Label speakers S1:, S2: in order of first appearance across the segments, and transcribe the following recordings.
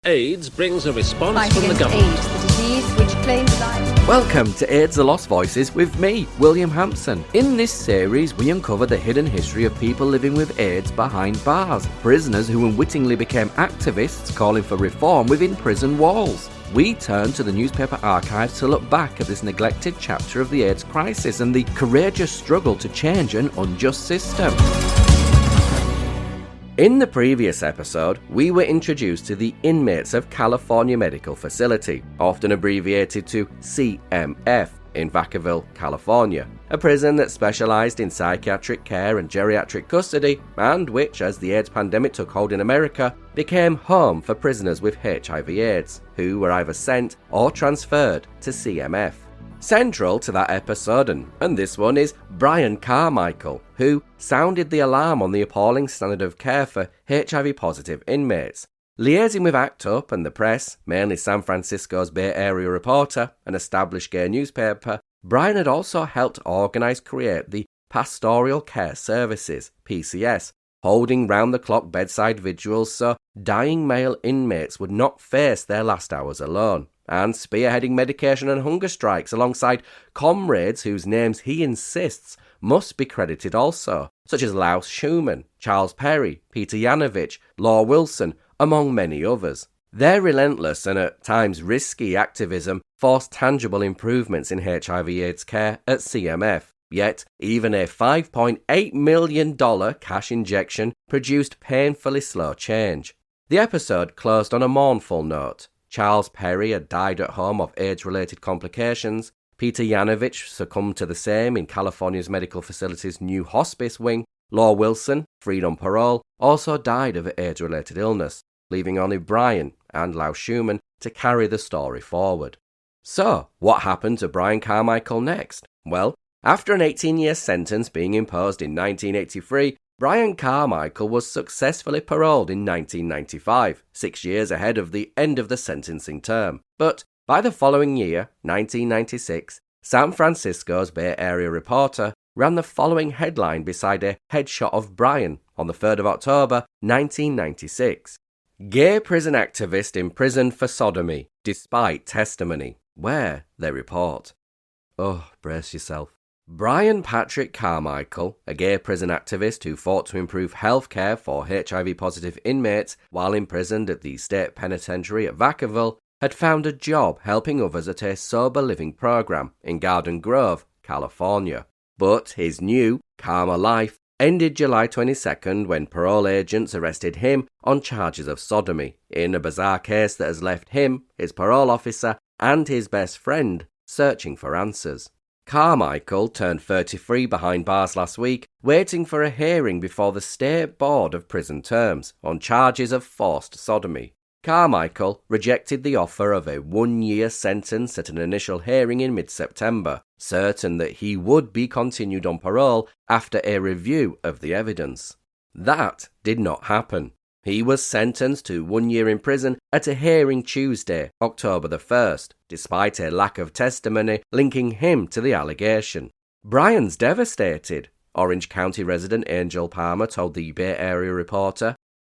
S1: AIDS brings a response
S2: Fight
S1: from the
S2: against
S1: government.
S2: AIDS, the disease which claims life.
S3: Welcome to AIDS The Lost Voices with me, William Hampson. In this series, we uncover the hidden history of people living with AIDS behind bars, prisoners who unwittingly became activists calling for reform within prison walls. We turn to the newspaper archives to look back at this neglected chapter of the AIDS crisis and the courageous struggle to change an unjust system. In the previous episode, we were introduced to the inmates of California Medical Facility, often abbreviated to CMF, in Vacaville, California, a prison that specialised in psychiatric care and geriatric custody, and which, as the AIDS pandemic took hold in America, became home for prisoners with HIV/AIDS, who were either sent or transferred to CMF. Central to that episode, and this one, is Brian Carmichael, who sounded the alarm on the appalling standard of care for HIV-positive inmates. Liaising with ACT UP and the press, mainly San Francisco's Bay Area Reporter, an established gay newspaper, Brian had also helped create the Pastoral Care Services, PCS, holding round-the-clock bedside vigils so dying male inmates would not face their last hours alone, and spearheading medication and hunger strikes alongside comrades whose names he insists must be credited also, such as Laus Schumann, Charles Perry, Peter Yanovich, Law Wilson, among many others. Their relentless and at times risky activism forced tangible improvements in HIV/AIDS care at CMF. Yet, even a $5.8 million cash injection produced painfully slow change. The episode closed on a mournful note. Charles Perry had died at home of AIDS-related complications. Peter Yanovich succumbed to the same in California's medical facility's new hospice wing. Law Wilson, freed on parole, also died of AIDS-related illness, leaving only Brian and Laus Schumann to carry the story forward. So, what happened to Brian Carmichael next? Well, after an 18-year sentence being imposed in 1983, Brian Carmichael was successfully paroled in 1995, 6 years ahead of the end of the sentencing term. But by the following year, 1996, San Francisco's Bay Area Reporter ran the following headline beside a headshot of Brian on the 3rd of October, 1996. Gay prison activist imprisoned for sodomy, despite testimony. Where, they report. Oh, brace yourself. Brian Patrick Carmichael, a gay prison activist who fought to improve healthcare for HIV-positive inmates while imprisoned at the state penitentiary at Vacaville, had found a job helping others at a sober living program in Garden Grove, California. But his new, calmer life ended July 22nd when parole agents arrested him on charges of sodomy, in a bizarre case that has left him, his parole officer, and his best friend searching for answers. Carmichael turned 33 behind bars last week, waiting for a hearing before the State Board of Prison Terms on charges of forced sodomy. Carmichael rejected the offer of a 1-year sentence at an initial hearing in mid-September, certain that he would be continued on parole after a review of the evidence. That did not happen. He was sentenced to 1 year in prison at a hearing Tuesday, October the 1st, despite a lack of testimony linking him to the allegation. Brian's devastated, Orange County resident Angel Palmer told the Bay Area Reporter.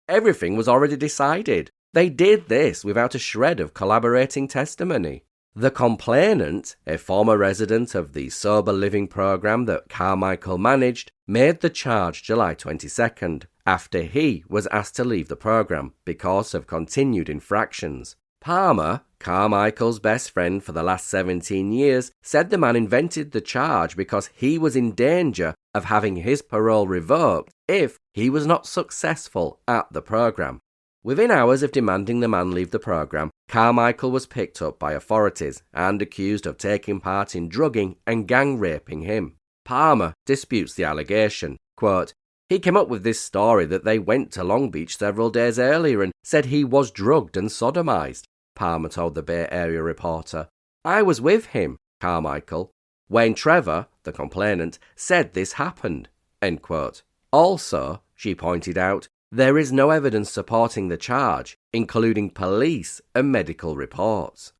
S3: Everything was already decided. They did this without a shred of collaborating testimony. The complainant, a former resident of the sober living program that Carmichael managed, made the charge July 22nd, after he was asked to leave the program because of continued infractions. Palmer, Carmichael's best friend for the last 17 years, said the man invented the charge because he was in danger of having his parole revoked if he was not successful at the program. Within hours of demanding the man leave the program, Carmichael was picked up by authorities and accused of taking part in drugging and gang raping him. Palmer disputes the allegation. Quote, "He came up with this story that they went to Long Beach several days earlier and said he was drugged and sodomized," Palmer told the Bay Area Reporter. "I was with him," Carmichael. "Wayne Trevor, the complainant, said this happened." End quote. Also, she pointed out, there is no evidence supporting the charge, including police and medical reports.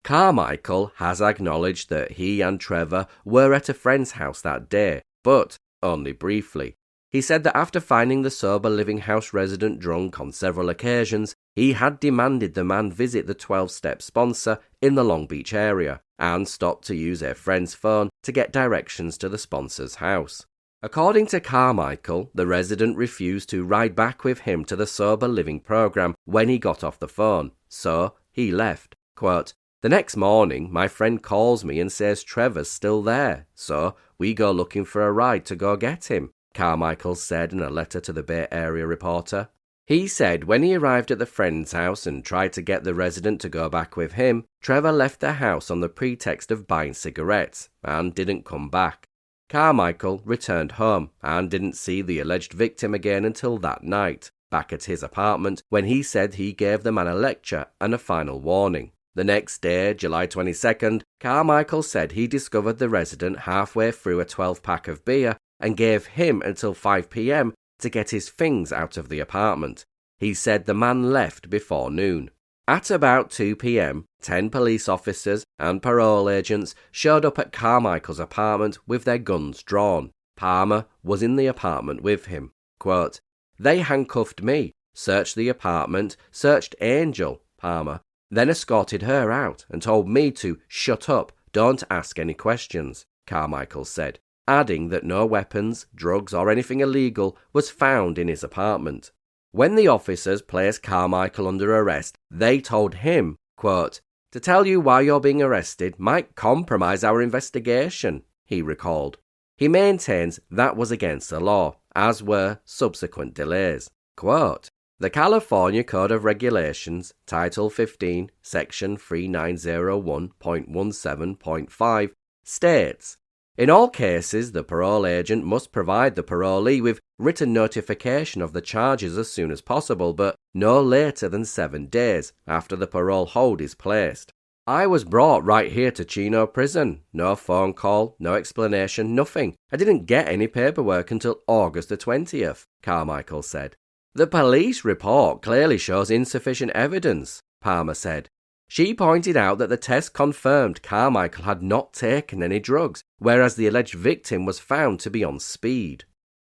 S3: Carmichael has acknowledged that he and Trevor were at a friend's house that day, but only briefly. He said that after finding the sober living house resident drunk on several occasions, he had demanded the man visit the 12-step sponsor in the Long Beach area and stopped to use a friend's phone to get directions to the sponsor's house. According to Carmichael, the resident refused to ride back with him to the sober living program when he got off the phone, so he left. Quote, "The next morning, my friend calls me and says Trevor's still there, so we go looking for a ride to go get him," Carmichael said in a letter to the Bay Area Reporter. He said when he arrived at the friend's house and tried to get the resident to go back with him, Trevor left the house on the pretext of buying cigarettes and didn't come back. Carmichael returned home and didn't see the alleged victim again until that night, back at his apartment, when he said he gave the man a lecture and a final warning. The next day, July 22nd, Carmichael said he discovered the resident halfway through a 12-pack of beer and gave him until 5 p.m. to get his things out of the apartment. He said the man left before noon. At about 2 p.m, 10 police officers and parole agents showed up at Carmichael's apartment with their guns drawn. Palmer was in the apartment with him. Quote, "They handcuffed me, searched the apartment, searched Angel, Palmer, then escorted her out and told me to shut up, don't ask any questions," Carmichael said, adding that no weapons, drugs or anything illegal was found in his apartment. When the officers placed Carmichael under arrest, they told him, quote, "To tell you why you're being arrested might compromise our investigation," he recalled. He maintains that was against the law, as were subsequent delays. Quote, "The California Code of Regulations, Title 15, Section 3901.17.5 states, in all cases, the parole agent must provide the parolee with written notification of the charges as soon as possible, but no later than 7 days after the parole hold is placed. I was brought right here to Chino Prison. No phone call, no explanation, nothing. I didn't get any paperwork until August the 20th, Carmichael said. The police report clearly shows insufficient evidence, Palmer said. She pointed out that the test confirmed Carmichael had not taken any drugs, whereas the alleged victim was found to be on speed.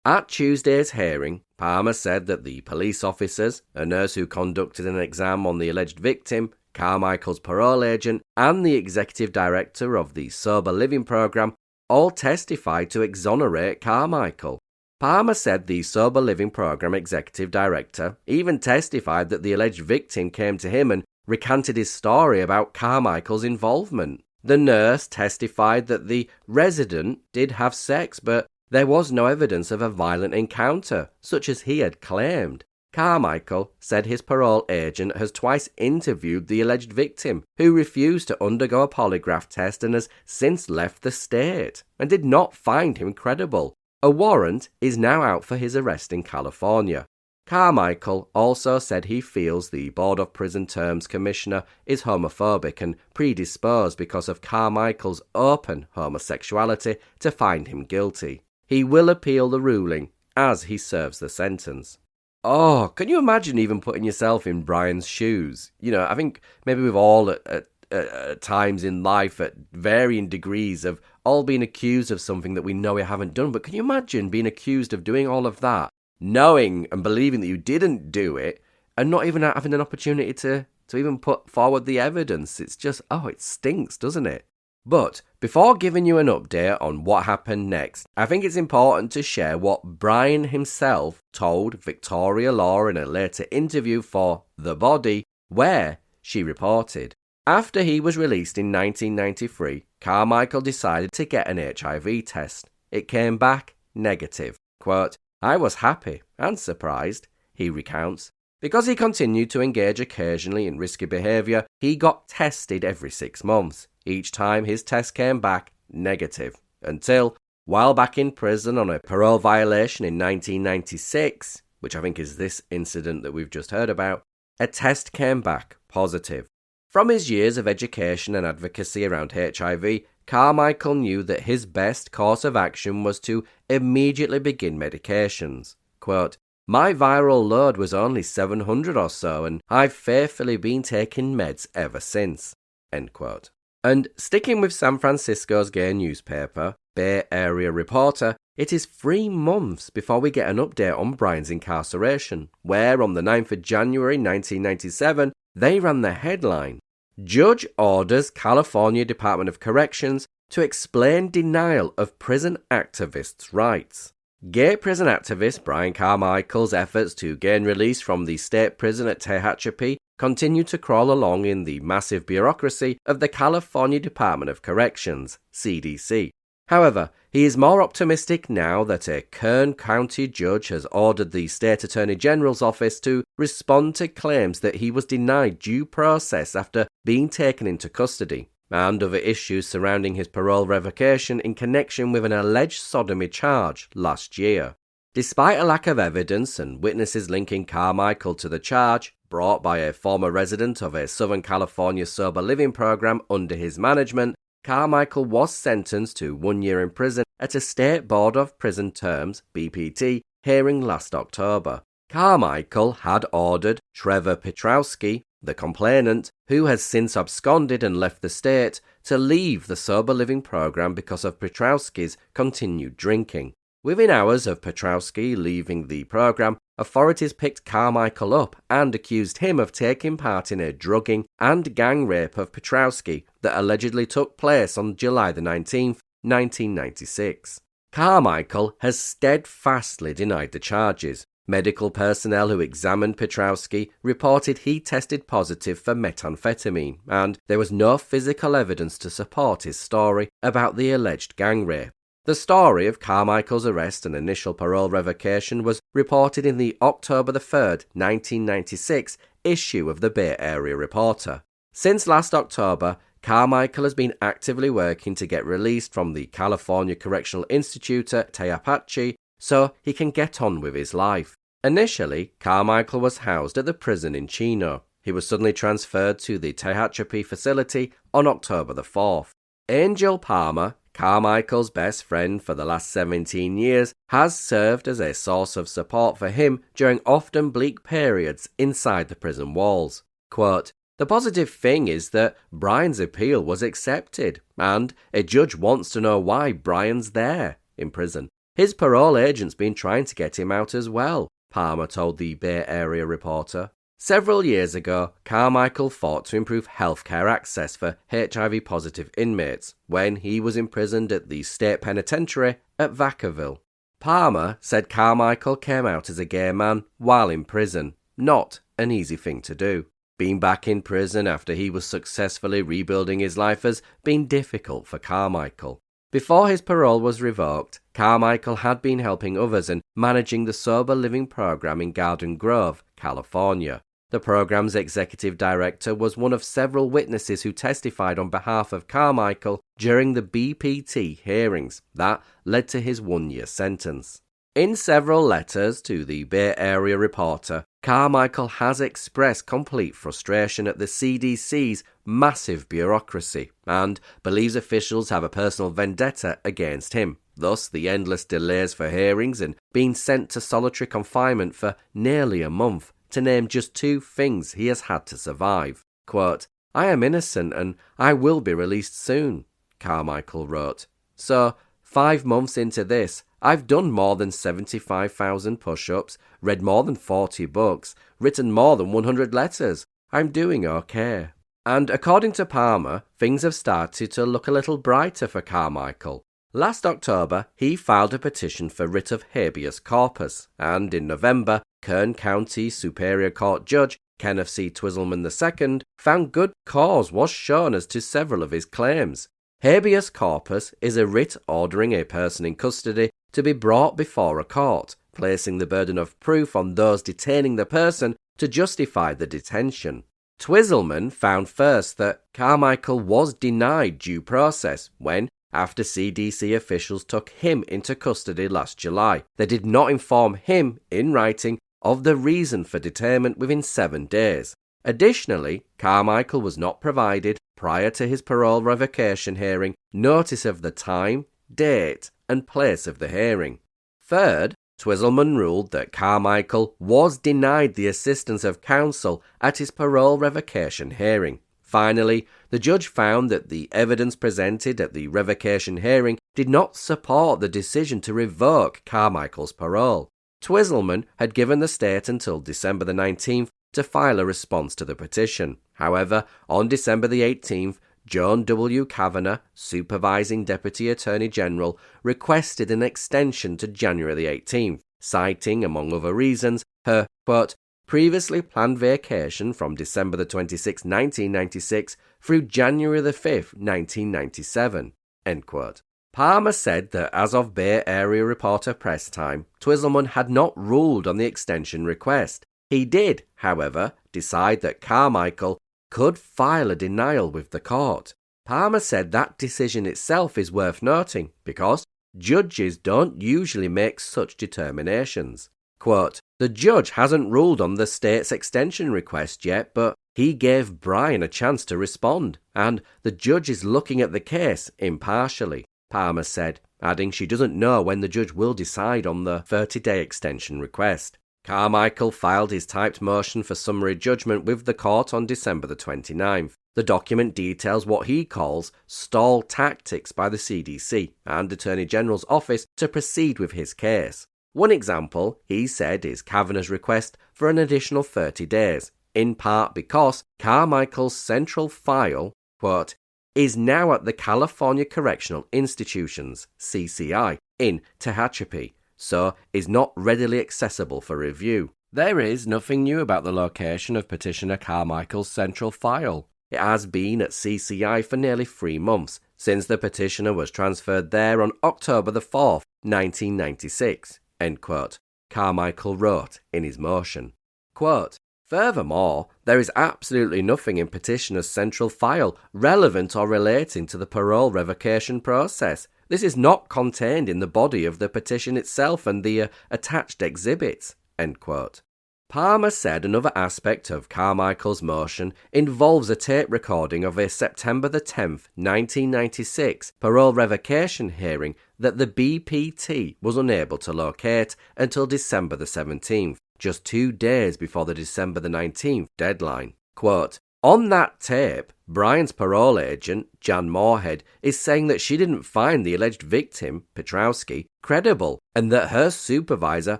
S3: At Tuesday's hearing, Palmer said that the police officers, a nurse who conducted an exam on the alleged victim, Carmichael's parole agent, and the executive director of the Sober Living Program all testified to exonerate Carmichael. Palmer said the Sober Living Program executive director even testified that the alleged victim came to him and recanted his story about Carmichael's involvement. The nurse testified that the resident did have sex, but there was no evidence of a violent encounter, such as he had claimed. Carmichael said his parole agent has twice interviewed the alleged victim, who refused to undergo a polygraph test and has since left the state, and did not find him credible. A warrant is now out for his arrest in California. Carmichael also said he feels the Board of Prison Terms Commissioner is homophobic and predisposed because of Carmichael's open homosexuality to find him guilty. He will appeal the ruling as he serves the sentence. Oh, can you imagine even putting yourself in Brian's shoes? I think maybe we've all at times in life at varying degrees of all being accused of something that we know we haven't done. But can you imagine being accused of doing all of that, knowing and believing that you didn't do it, and not even having an opportunity to even put forward the evidence? It's just, it stinks, doesn't it? But before giving you an update on what happened next, I think it's important to share what Brian himself told Victoria Law in a later interview for The Body, where she reported. After he was released in 1993, Carmichael decided to get an HIV test. It came back negative. Quote, "I was happy and surprised," he recounts. Because he continued to engage occasionally in risky behaviour, he got tested every 6 months. Each time his test came back negative, until, while back in prison on a parole violation in 1996, which I think is this incident that we've just heard about, a test came back positive. From his years of education and advocacy around HIV, Carmichael knew that his best course of action was to immediately begin medications. Quote, "My viral load was only 700 or so, and I've faithfully been taking meds ever since." End quote. And sticking with San Francisco's gay newspaper, Bay Area Reporter, It is 3 months before we get an update on Brian's incarceration, where on the 9th of January 1997, they ran the headline, "Judge orders California Department of Corrections to explain denial of prison activists' rights." Gay prison activist Brian Carmichael's efforts to gain release from the state prison at Tehachapi continue to crawl along in the massive bureaucracy of the California Department of Corrections, CDC. However, he is more optimistic now that a Kern County judge has ordered the State Attorney General's office to respond to claims that he was denied due process after being taken into custody, and other issues surrounding his parole revocation in connection with an alleged sodomy charge last year. Despite a lack of evidence and witnesses linking Carmichael to the charge, brought by a former resident of a Southern California sober living program under his management, Carmichael was sentenced to 1 year in prison at a State Board of Prison Terms (BPT) hearing last October. Carmichael had ordered Trevor Petrowski, the complainant, who has since absconded and left the state, to leave the sober living program because of Petrowski's continued drinking. Within hours of Petrowski leaving the program, authorities picked Carmichael up and accused him of taking part in a drugging and gang rape of Petrowski that allegedly took place on July the 19th, 1996. Carmichael has steadfastly denied the charges. Medical personnel who examined Petrowski reported he tested positive for methamphetamine, and there was no physical evidence to support his story about the alleged gang rape. The story of Carmichael's arrest and initial parole revocation was reported in the October 3rd, 1996 issue of the Bay Area Reporter. Since last October, Carmichael has been actively working to get released from the California Correctional Institute at Tehachapi so he can get on with his life. Initially, Carmichael was housed at the prison in Chino. He was suddenly transferred to the Tehachapi facility on October 4th. Angel Palmer, Carmichael's best friend for the last 17 years, has served as a source of support for him during often bleak periods inside the prison walls. Quote, "The positive thing is that Brian's appeal was accepted, and a judge wants to know why Brian's there in prison. His parole agent's been trying to get him out as well," Palmer told the Bay Area Reporter. Several years ago, Carmichael fought to improve healthcare access for HIV-positive inmates when he was imprisoned at the state penitentiary at Vacaville. Palmer said Carmichael came out as a gay man while in prison, not an easy thing to do. Being back in prison after he was successfully rebuilding his life has been difficult for Carmichael. Before his parole was revoked, Carmichael had been helping others and managing the sober living program in Garden Grove, California. The program's executive director was one of several witnesses who testified on behalf of Carmichael during the BPT hearings that led to his 1-year sentence. In several letters to the Bay Area Reporter, Carmichael has expressed complete frustration at the CDC's massive bureaucracy and believes officials have a personal vendetta against him, thus the endless delays for hearings and being sent to solitary confinement for nearly a month, to name just 2 things he has had to survive. Quote, "I am innocent and I will be released soon," Carmichael wrote. "So, 5 months into this, I've done more than 75,000 push-ups, read more than 40 books, written more than 100 letters. I'm doing okay." And according to Palmer, things have started to look a little brighter for Carmichael. Last October, he filed a petition for writ of habeas corpus, and in November, Kern County Superior Court Judge Kenneth C. Twiselman II found good cause was shown as to several of his claims. Habeas corpus is a writ ordering a person in custody to be brought before a court, placing the burden of proof on those detaining the person to justify the detention. Twiselman found first that Carmichael was denied due process when, after CDC officials took him into custody last July, they did not inform him in writing of the reason for detainment within 7 days. Additionally, Carmichael was not provided, prior to his parole revocation hearing, notice of the time, date, and place of the hearing. Third, Twiselman ruled that Carmichael was denied the assistance of counsel at his parole revocation hearing. Finally, the judge found that the evidence presented at the revocation hearing did not support the decision to revoke Carmichael's parole. Twiselman had given the state until December the 19th to file a response to the petition. However, on December the 18th, Joan W. Kavanagh, supervising Deputy Attorney General, requested an extension to January the 18th, citing, among other reasons, her, quote, previously planned vacation from December the 26th, 1996 through January the 5th, 1997, end quote. Palmer said that as of Bay Area Reporter press time, Twiselman had not ruled on the extension request. He did, however, decide that Carmichael could file a denial with the court. Palmer said that decision itself is worth noting because judges don't usually make such determinations. Quote, the judge hasn't ruled on the state's extension request yet, but he gave Brian a chance to respond, and the judge is looking at the case impartially, Palmer said, adding she doesn't know when the judge will decide on the 30-day extension request. Carmichael filed his typed motion for summary judgment with the court on December the 29th. The document details what he calls stall tactics by the CDC and Attorney General's office to proceed with his case. One example, he said, is Kavanagh's request for an additional 30 days, in part because Carmichael's central file, quote, is now at the California Correctional Institutions, CCI, in Tehachapi, so is not readily accessible for review. There is nothing new about the location of petitioner Carmichael's central file. It has been at CCI for nearly 3 months, since the petitioner was transferred there on October the 4th, 1996, end quote, Carmichael wrote in his motion. Quote, furthermore, there is absolutely nothing in petitioner's central file relevant or relating to the parole revocation process. This is not contained in the body of the petition itself and the attached exhibits, end quote. Palmer said another aspect of Carmichael's motion involves a tape recording of a September the 10th, 1996 parole revocation hearing that the BPT was unable to locate until December the 17th, just 2 days before the December the 19th deadline. Quote, on that tape, Brian's parole agent, Jan Moorhead, is saying that she didn't find the alleged victim, Petrowski, credible and that her supervisor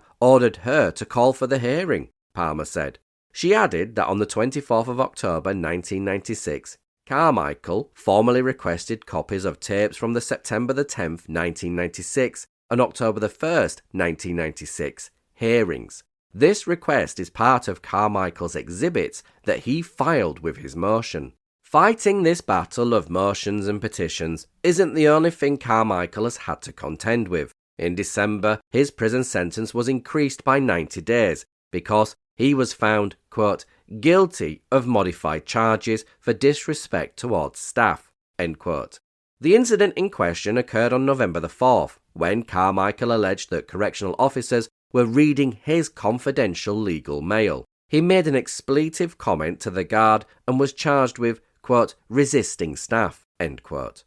S3: ordered her to call for the hearing, Palmer said. She added that on the 24th of October 1996, Carmichael formally requested copies of tapes from the September the 10th, 1996 and October the 1st, 1996 hearings. This request is part of Carmichael's exhibits that he filed with his motion. Fighting this battle of motions and petitions isn't the only thing Carmichael has had to contend with. In December, his prison sentence was increased by 90 days because he was found, quote, guilty of modified charges for disrespect towards staff, end quote. The incident in question occurred on November the 4th, when Carmichael alleged that correctional officers were reading his confidential legal mail. He made an expletive comment to the guard and was charged with, quote, resisting staff, end quote.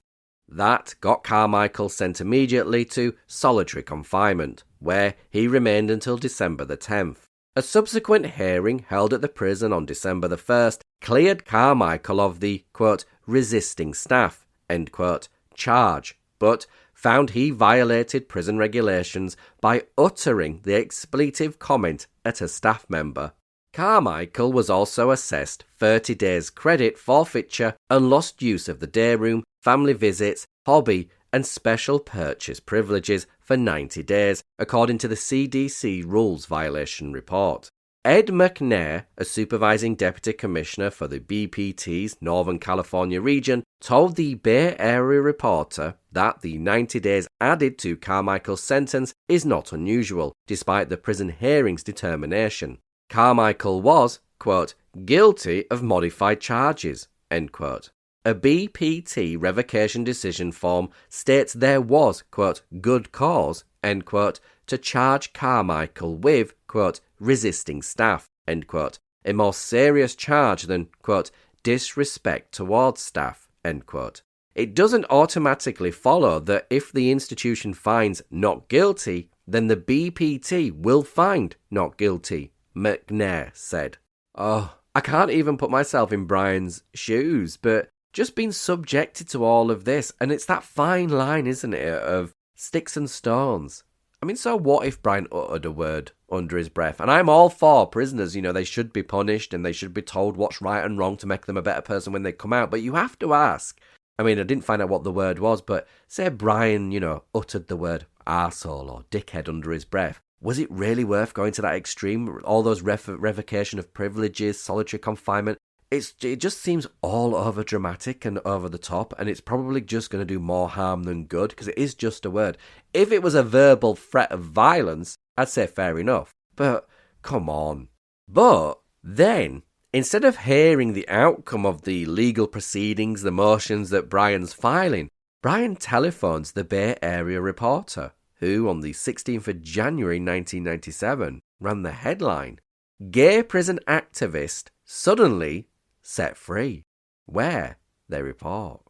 S3: That got Carmichael sent immediately to solitary confinement, where he remained until December the 10th. A subsequent hearing held at the prison on December the 1st cleared Carmichael of the, quote, resisting staff, end quote, charge, but found he violated prison regulations by uttering the expletive comment at a staff member. Carmichael was also assessed 30 days credit forfeiture and lost use of the day room, family visits, hobby and special purchase privileges for 90 days, according to the CDC rules violation report. Ed McNair, a supervising deputy commissioner for the BPT's Northern California region, told the Bay Area Reporter that the 90 days added to Carmichael's sentence is not unusual, despite the prison hearing's determination. Carmichael was, quote, guilty of modified charges, end quote. A BPT revocation decision form states there was, quote, good cause, end quote, to charge Carmichael with, quote, resisting staff, end quote, a more serious charge than, quote, disrespect towards staff, end quote. It doesn't automatically follow that if the institution finds not guilty, then the BPT will find not guilty, McNair said. Oh, I can't even put myself in Brian's shoes, but just been subjected to all of this. And it's that fine line, isn't it, of sticks and stones. I mean, so what if Brian uttered a word under his breath? And I'm all for prisoners, they should be punished and they should be told what's right and wrong to make them a better person when they come out. But you have to ask. I mean, I didn't find out what the word was, but say Brian, uttered the word arsehole or dickhead under his breath. Was it really worth going to that extreme? All those revocation of privileges, solitary confinement. It just seems all over dramatic and over the top, and it's probably just going to do more harm than good because it is just a word. If it was a verbal threat of violence, I'd say fair enough. But come on. But then, instead of hearing the outcome of the legal proceedings, the motions that Brian's filing, Brian telephones the Bay Area Reporter, who on the 16th of January 1997 ran the headline, "Gay prison activist suddenly set free." Where? They report.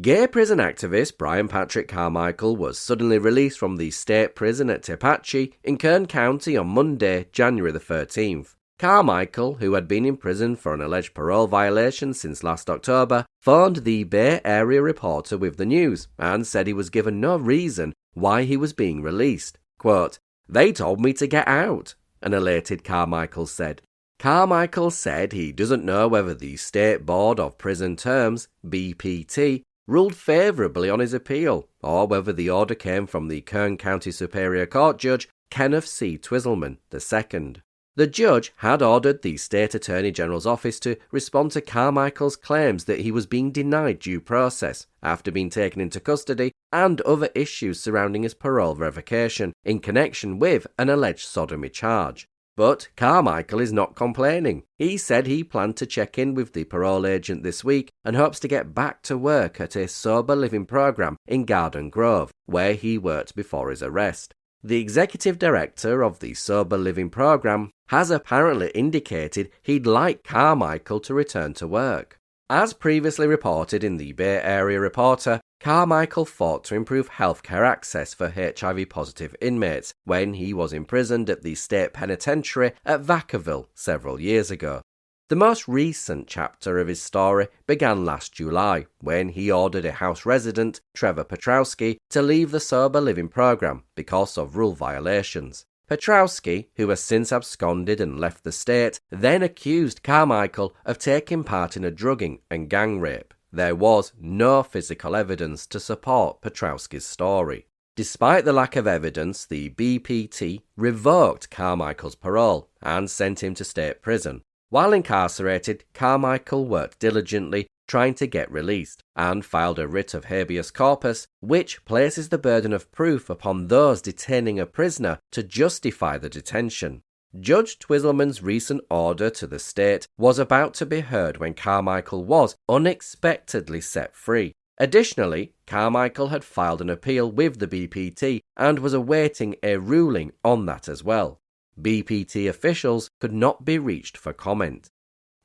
S3: Gay prison activist Brian Patrick Carmichael was suddenly released from the state prison at Tepache in Kern County on Monday, January the 13th. Carmichael, who had been in prison for an alleged parole violation since last October, phoned the Bay Area Reporter with the news and said he was given no reason why he was being released. Quote, "They told me to get out," an elated Carmichael said. Carmichael said he doesn't know whether the State Board of Prison Terms, BPT, ruled favourably on his appeal, or whether the order came from the Kern County Superior Court Judge Kenneth C. Twiselman II. The judge had ordered the State Attorney General's office to respond to Carmichael's claims that he was being denied due process after being taken into custody and other issues surrounding his parole revocation in connection with an alleged sodomy charge. But Carmichael is not complaining. He said he planned to check in with the parole agent this week and hopes to get back to work at a sober living program in Garden Grove, where he worked before his arrest. The executive director of the sober living program has apparently indicated he'd like Carmichael to return to work. As previously reported in the Bay Area Reporter, Carmichael fought to improve healthcare access for HIV-positive inmates when he was imprisoned at the state penitentiary at Vacaville several years ago. The most recent chapter of his story began last July when he ordered a house resident, Trevor Petrowski, to leave the sober living program because of rule violations. Petrowski, who has since absconded and left the state, then accused Carmichael of taking part in a drugging and gang rape. There was no physical evidence to support Petrowski's story. Despite the lack of evidence, the BPT revoked Carmichael's parole and sent him to state prison. While incarcerated, Carmichael worked diligently trying to get released and filed a writ of habeas corpus, which places the burden of proof upon those detaining a prisoner to justify the detention. Judge Twiselman's recent order to the state was about to be heard when Carmichael was unexpectedly set free. Additionally, Carmichael had filed an appeal with the BPT and was awaiting a ruling on that as well. BPT officials could not be reached for comment.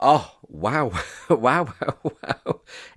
S3: Oh, wow, wow.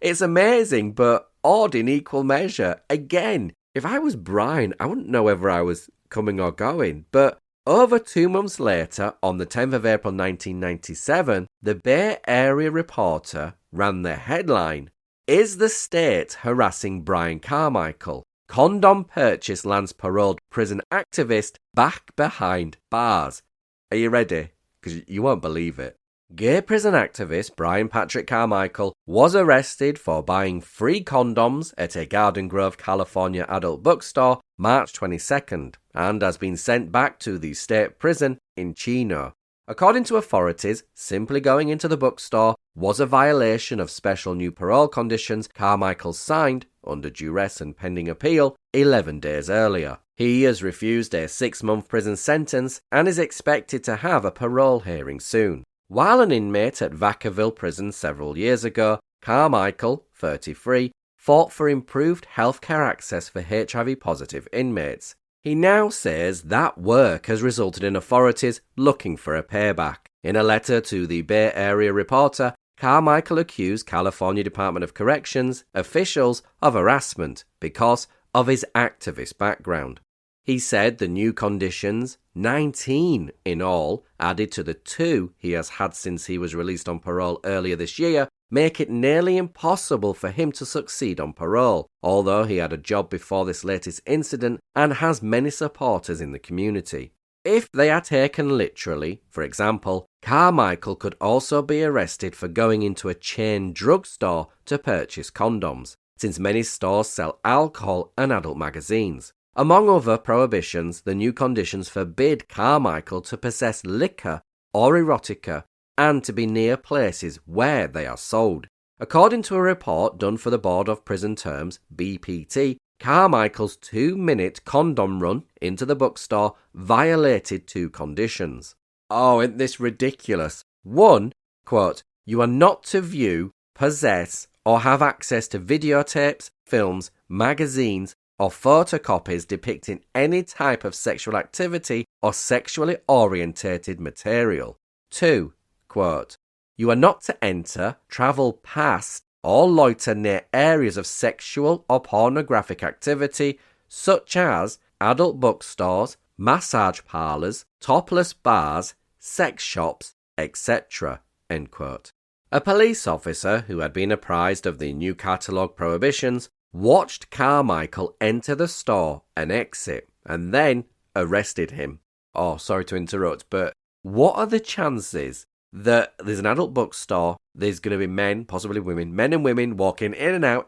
S3: It's amazing, but odd in equal measure. Again, if I was Brian, I wouldn't know whether I was coming or going, but over 2 months later, on the 10th of April 1997, the Bay Area Reporter ran the headline, "Is the State Harassing Brian Carmichael? Condom purchase lands paroled prison activist back behind bars." Are you ready? Because you won't believe it. Gay prison activist Brian Patrick Carmichael was arrested for buying free condoms at a Garden Grove, California adult bookstore March 22nd and has been sent back to the state prison in Chino. According to authorities, simply going into the bookstore was a violation of special new parole conditions Carmichael signed, under duress and pending appeal, 11 days earlier. He has refused a 6-month prison sentence and is expected to have a parole hearing soon. While an inmate at Vacaville prison several years ago, Carmichael, 33, fought for improved healthcare access for HIV-positive inmates. He now says that work has resulted in authorities looking for a payback. In a letter to the Bay Area Reporter, Carmichael accused California Department of Corrections officials of harassment because of his activist background. He said the new conditions, 19 in all, added to the 2 he has had since he was released on parole earlier this year, make it nearly impossible for him to succeed on parole, although he had a job before this latest incident and has many supporters in the community. If they are taken literally, for example, Carmichael could also be arrested for going into a chain drugstore to purchase condoms, since many stores sell alcohol and adult magazines. Among other prohibitions, the new conditions forbid Carmichael to possess liquor or erotica and to be near places where they are sold. According to a report done for the Board of Prison Terms, BPT, Carmichael's 2-minute condom run into the bookstore violated 2 conditions. Oh, isn't this ridiculous? 1, quote, you are not to view, possess, or have access to videotapes, films, magazines, or photocopies depicting any type of sexual activity or sexually orientated material. 2, quote, you are not to enter, travel past, or loiter near areas of sexual or pornographic activity, such as adult bookstores, massage parlours, topless bars, sex shops, etc. End quote. A police officer who had been apprised of the new catalogue prohibitions watched Carmichael enter the store and exit, and then arrested him. Oh, sorry to interrupt, but what are the chances that there's an adult bookstore, there's going to be men, possibly women, men and women walking in and out,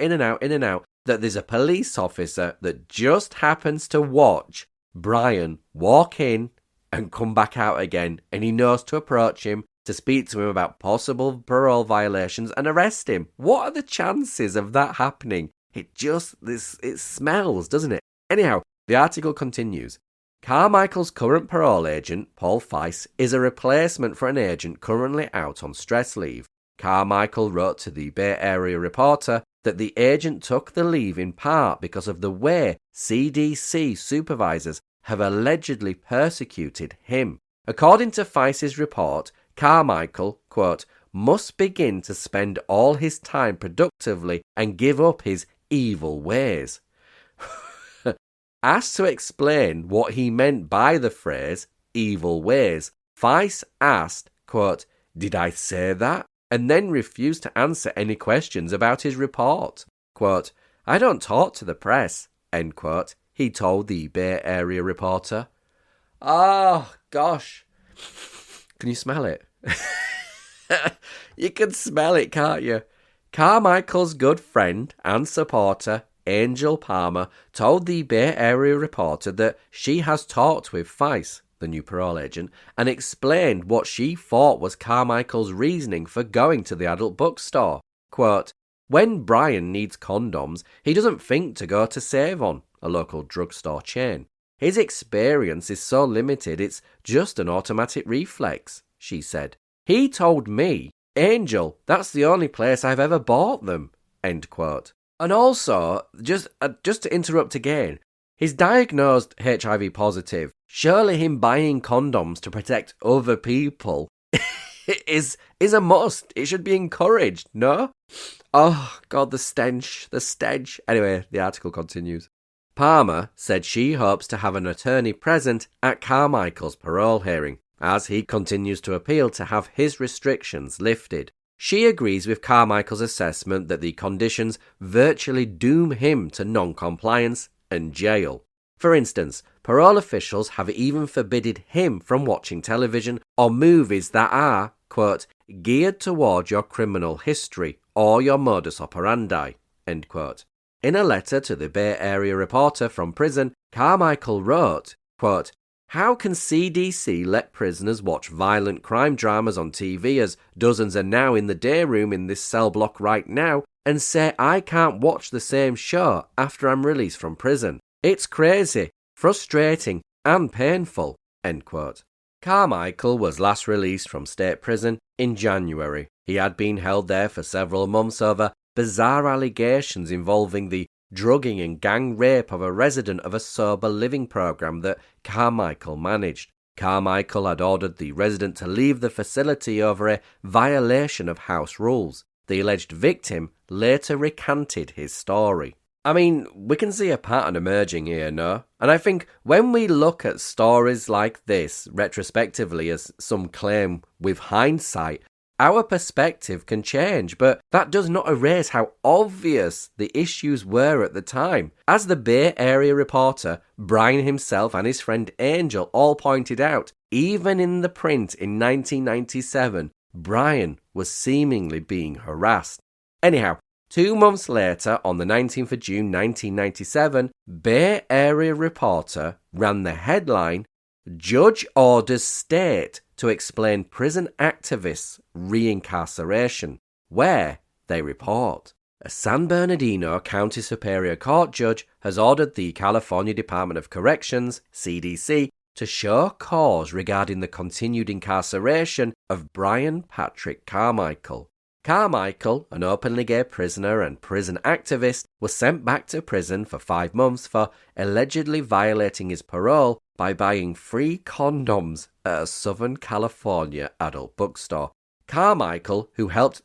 S3: that there's a police officer that just happens to watch Brian walk in and come back out again, and he knows to approach him, to speak to him about possible parole violations and arrest him? What are the chances of that happening? It smells, doesn't it? Anyhow, the article continues. Carmichael's current parole agent, Paul Feiss, is a replacement for an agent currently out on stress leave. Carmichael wrote to the Bay Area Reporter that the agent took the leave in part because of the way CDC supervisors have allegedly persecuted him. According to Feiss's report, Carmichael, quote, must begin to spend all his time productively and give up his evil ways. Asked to explain what he meant by the phrase evil ways, Feiss asked, quote, did I say that? And then refused to answer any questions about his report. Quote, I don't talk to the press, end quote, he told the Bay Area Reporter. Oh, gosh. Can you smell it? You can smell it, can't you? Carmichael's good friend and supporter, Angel Palmer, told the Bay Area Reporter that she has talked with Feiss, the new parole agent, and explained what she thought was Carmichael's reasoning for going to the adult bookstore. Quote, when Brian needs condoms, he doesn't think to go to Save-On, a local drugstore chain. His experience is so limited it's just an automatic reflex, she said. He told me, Angel, that's the only place I've ever bought them, end quote. And also, just to interrupt again, he's diagnosed HIV positive. Surely him buying condoms to protect other people is a must. It should be encouraged, no? Oh, God, the stench. Anyway, the article continues. Palmer said she hopes to have an attorney present at Carmichael's parole hearing, as he continues to appeal to have his restrictions lifted. She agrees with Carmichael's assessment that the conditions virtually doom him to non-compliance and jail. For instance, parole officials have even forbidden him from watching television or movies that are, quote, geared toward your criminal history or your modus operandi, end quote. In a letter to the Bay Area Reporter from prison, Carmichael wrote, quote, how can CDC let prisoners watch violent crime dramas on TV, as dozens are now in the day room in this cell block right now, and say I can't watch the same show after I'm released from prison? It's crazy, frustrating, and painful, end quote. Carmichael was last released from state prison in January. He had been held there for several months over bizarre allegations involving the drugging and gang rape of a resident of a sober living program that Carmichael managed. Carmichael had ordered the resident to leave the facility over a violation of house rules. The alleged victim later recanted his story. I mean, we can see a pattern emerging here, no? And I think when we look at stories like this retrospectively, as some claim with hindsight, our perspective can change, but that does not erase how obvious the issues were at the time. As the Bay Area reporter, Brian himself and his friend Angel all pointed out, even in the print in 1997, Brian was seemingly being harassed. Anyhow, 2 months later, on the 19th of June 1997, Bay Area reporter ran the headline, "Judge orders state to explain prison activists' reincarceration," where they report, a San Bernardino County Superior Court judge has ordered the California Department of Corrections, CDC, to show cause regarding the continued incarceration of Brian Patrick Carmichael. Carmichael, an openly gay prisoner and prison activist, was sent back to prison for 5 months for allegedly violating his parole by buying free condoms at a Southern California adult bookstore. Carmichael, who helped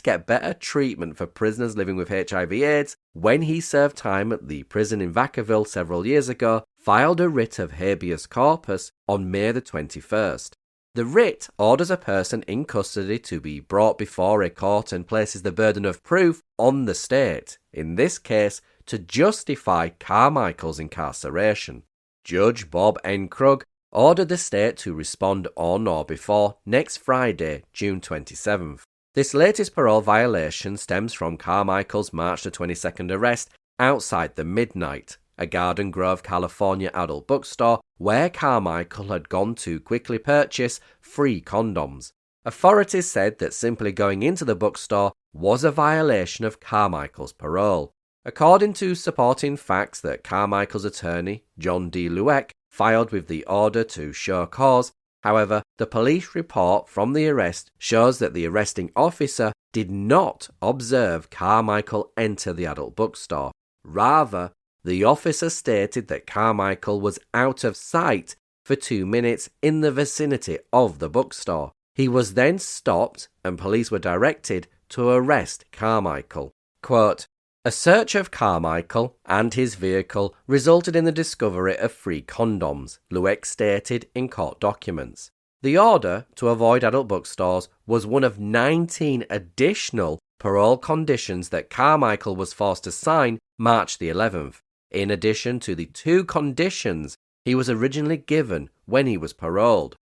S3: get better treatment for prisoners living with HIV/AIDS when he served time at the prison in Vacaville several years ago, filed a writ of habeas corpus on May the 21st. The writ orders a person in custody to be brought before a court and places the burden of proof on the state, in this case, to justify Carmichael's incarceration. Judge Bob N. Krug ordered the state to respond on or before next Friday, June 27th. This latest parole violation stems from Carmichael's March the 22nd arrest outside the Midnight, a Garden Grove, California adult bookstore where Carmichael had gone to quickly purchase free condoms. Authorities said that simply going into the bookstore was a violation of Carmichael's parole. According to supporting facts that Carmichael's attorney, John D. Lueck, filed with the order to show cause, however, the police report from the arrest shows that the arresting officer did not observe Carmichael enter the adult bookstore. Rather, the officer stated that Carmichael was out of sight for 2 minutes in the vicinity of the bookstore. He was then stopped and police were directed to arrest Carmichael. Quote, "A search of Carmichael and his vehicle resulted in the discovery of free condoms," Lueck stated in court documents. The order to avoid adult bookstores was one of 19 additional parole conditions that Carmichael was forced to sign March the 11th, in addition to the 2 conditions he was originally given when he was paroled.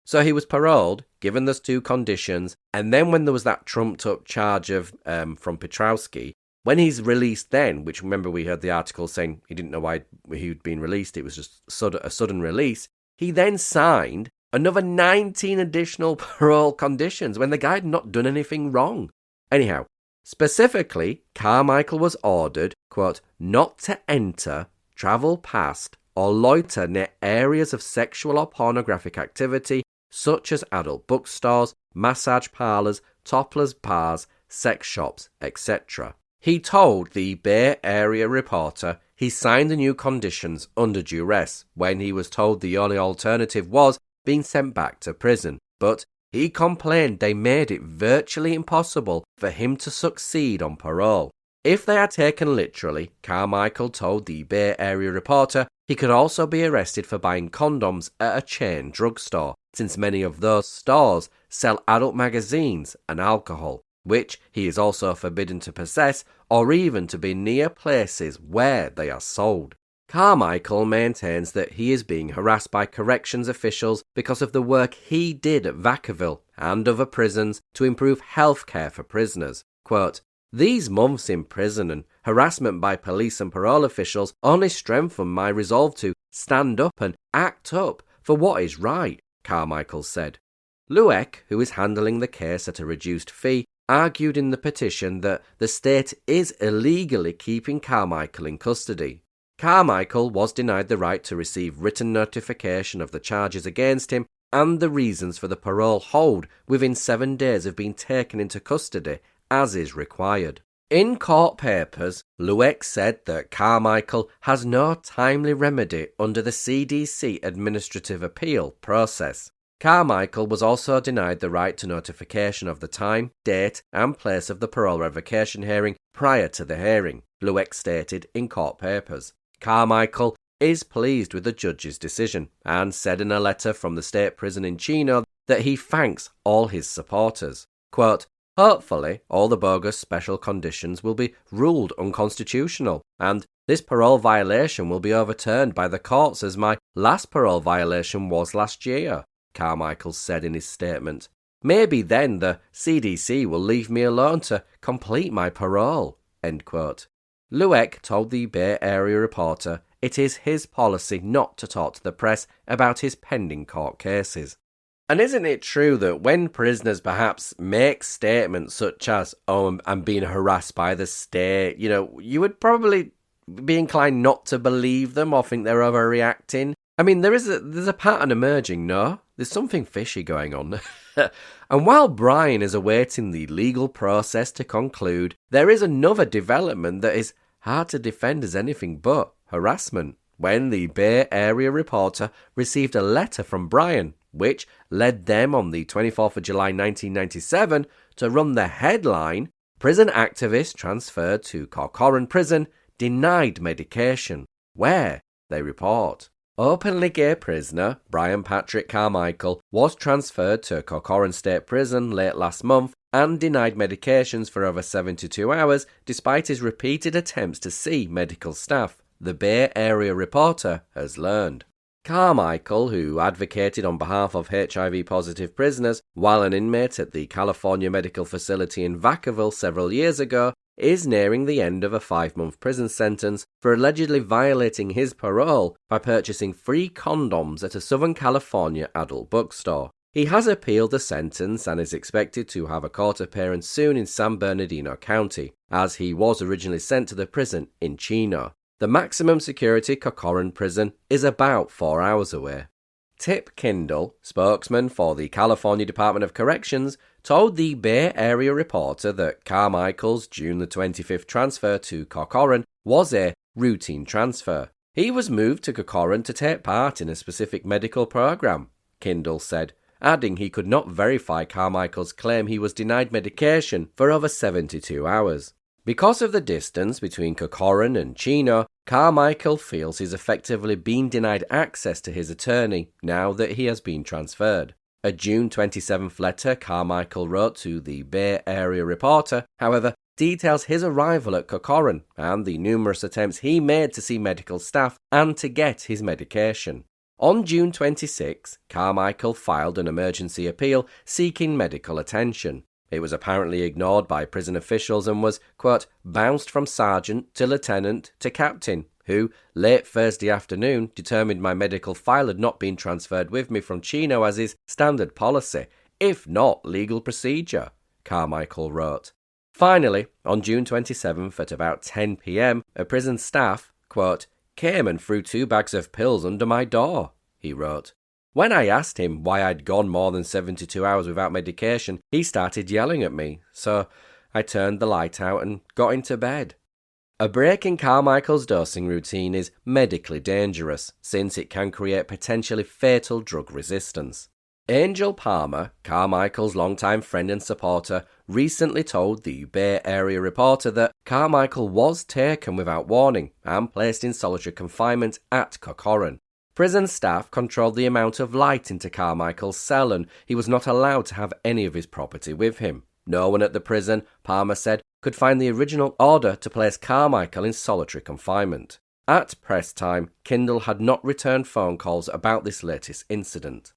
S3: So he was paroled, given those 2 conditions, and then when there was that trumped-up charge of from Petrowski, when he's released then, which remember we heard the article saying he didn't know why he'd been released, it was just a sudden release, he then signed another 19 additional parole conditions when the guy had not done anything wrong. Anyhow, specifically, Carmichael was ordered, quote, "not to enter, travel past, or loiter near areas of sexual or pornographic activity such as adult bookstores, massage parlors, topless bars, sex shops, etc." He told the Bay Area reporter he signed the new conditions under duress when he was told the only alternative was being sent back to prison, but he complained they made it virtually impossible for him to succeed on parole. If they are taken literally, Carmichael told the Bay Area reporter he could also be arrested for buying condoms at a chain drugstore, since many of those stores sell adult magazines and alcohol, which he is also forbidden to possess or even to be near places where they are sold. Carmichael maintains that he is being harassed by corrections officials because of the work he did at Vacaville and other prisons to improve health care for prisoners. Quote, "These months in prison and harassment by police and parole officials only strengthen my resolve to stand up and act up for what is right," Carmichael said. Lueck, who is handling the case at a reduced fee, argued in the petition that the state is illegally keeping Carmichael in custody. Carmichael was denied the right to receive written notification of the charges against him and the reasons for the parole hold within 7 days of being taken into custody, as is required. In court papers, Lueck said that Carmichael has no timely remedy under the CDC administrative appeal process. Carmichael was also denied the right to notification of the time, date, and place of the parole revocation hearing prior to the hearing, Lueck stated in court papers. Carmichael is pleased with the judge's decision and said in a letter from the state prison in Chino that he thanks all his supporters. Quote, "Hopefully, all the bogus special conditions will be ruled unconstitutional, and this parole violation will be overturned by the courts as my last parole violation was last year," Carmichael said in his statement. "Maybe then the CDC will leave me alone to complete my parole." End quote. Lueck told the Bay Area Reporter it is his policy not to talk to the press about his pending court cases. And isn't it true that when prisoners perhaps make statements such as, "Oh, I'm being harassed by the state," you would probably be inclined not to believe them or think they're overreacting? I mean, there's a pattern emerging, no? There's something fishy going on. And while Brian is awaiting the legal process to conclude, there is another development that is hard to defend as anything but harassment, when the Bay Area Reporter received a letter from Brian, which led them on the 24th of July 1997 to run the headline, "Prison activist transferred to Corcoran Prison, denied medication," where they report, openly gay prisoner Brian Patrick Carmichael was transferred to Corcoran State Prison late last month and denied medications for over 72 hours despite his repeated attempts to see medical staff, the Bay Area Reporter has learned. Carmichael, who advocated on behalf of HIV-positive prisoners while an inmate at the California Medical Facility in Vacaville several years ago, is nearing the end of a 5-month prison sentence for allegedly violating his parole by purchasing free condoms at a Southern California adult bookstore. He has appealed the sentence and is expected to have a court appearance soon in San Bernardino County, as he was originally sent to the prison in Chino. The maximum security Corcoran prison is about 4 hours away. Tip Kindle, spokesman for the California Department of Corrections, told the Bay Area Reporter that Carmichael's June the 25th transfer to Corcoran was a routine transfer. He was moved to Corcoran to take part in a specific medical program, Kindle said, adding he could not verify Carmichael's claim he was denied medication for over 72 hours. Because of the distance between Corcoran and Chino, Carmichael feels he's effectively been denied access to his attorney now that he has been transferred. A June 27th letter Carmichael wrote to the Bay Area Reporter, however, details his arrival at Corcoran and the numerous attempts he made to see medical staff and to get his medication. On June 26, Carmichael filed an emergency appeal seeking medical attention. It was apparently ignored by prison officials and was, quote, bounced from sergeant to lieutenant to captain, who, late Thursday afternoon, determined my medical file had not been transferred with me from Chino as is standard policy, if not legal procedure, Carmichael wrote. Finally, on June 27th at about 10 p.m, a prison staff, quote, came and threw 2 bags of pills under my door, he wrote. When I asked him why I'd gone more than 72 hours without medication, he started yelling at me, so I turned the light out and got into bed. A break in Carmichael's dosing routine is medically dangerous, since it can create potentially fatal drug resistance. Angel Palmer, Carmichael's longtime friend and supporter, recently told the Bay Area Reporter that Carmichael was taken without warning and placed in solitary confinement at Corcoran. Prison staff controlled the amount of light into Carmichael's cell and he was not allowed to have any of his property with him. No one at the prison, Palmer said, could find the original order to place Carmichael in solitary confinement. At press time, Kindle had not returned phone calls about this latest incident.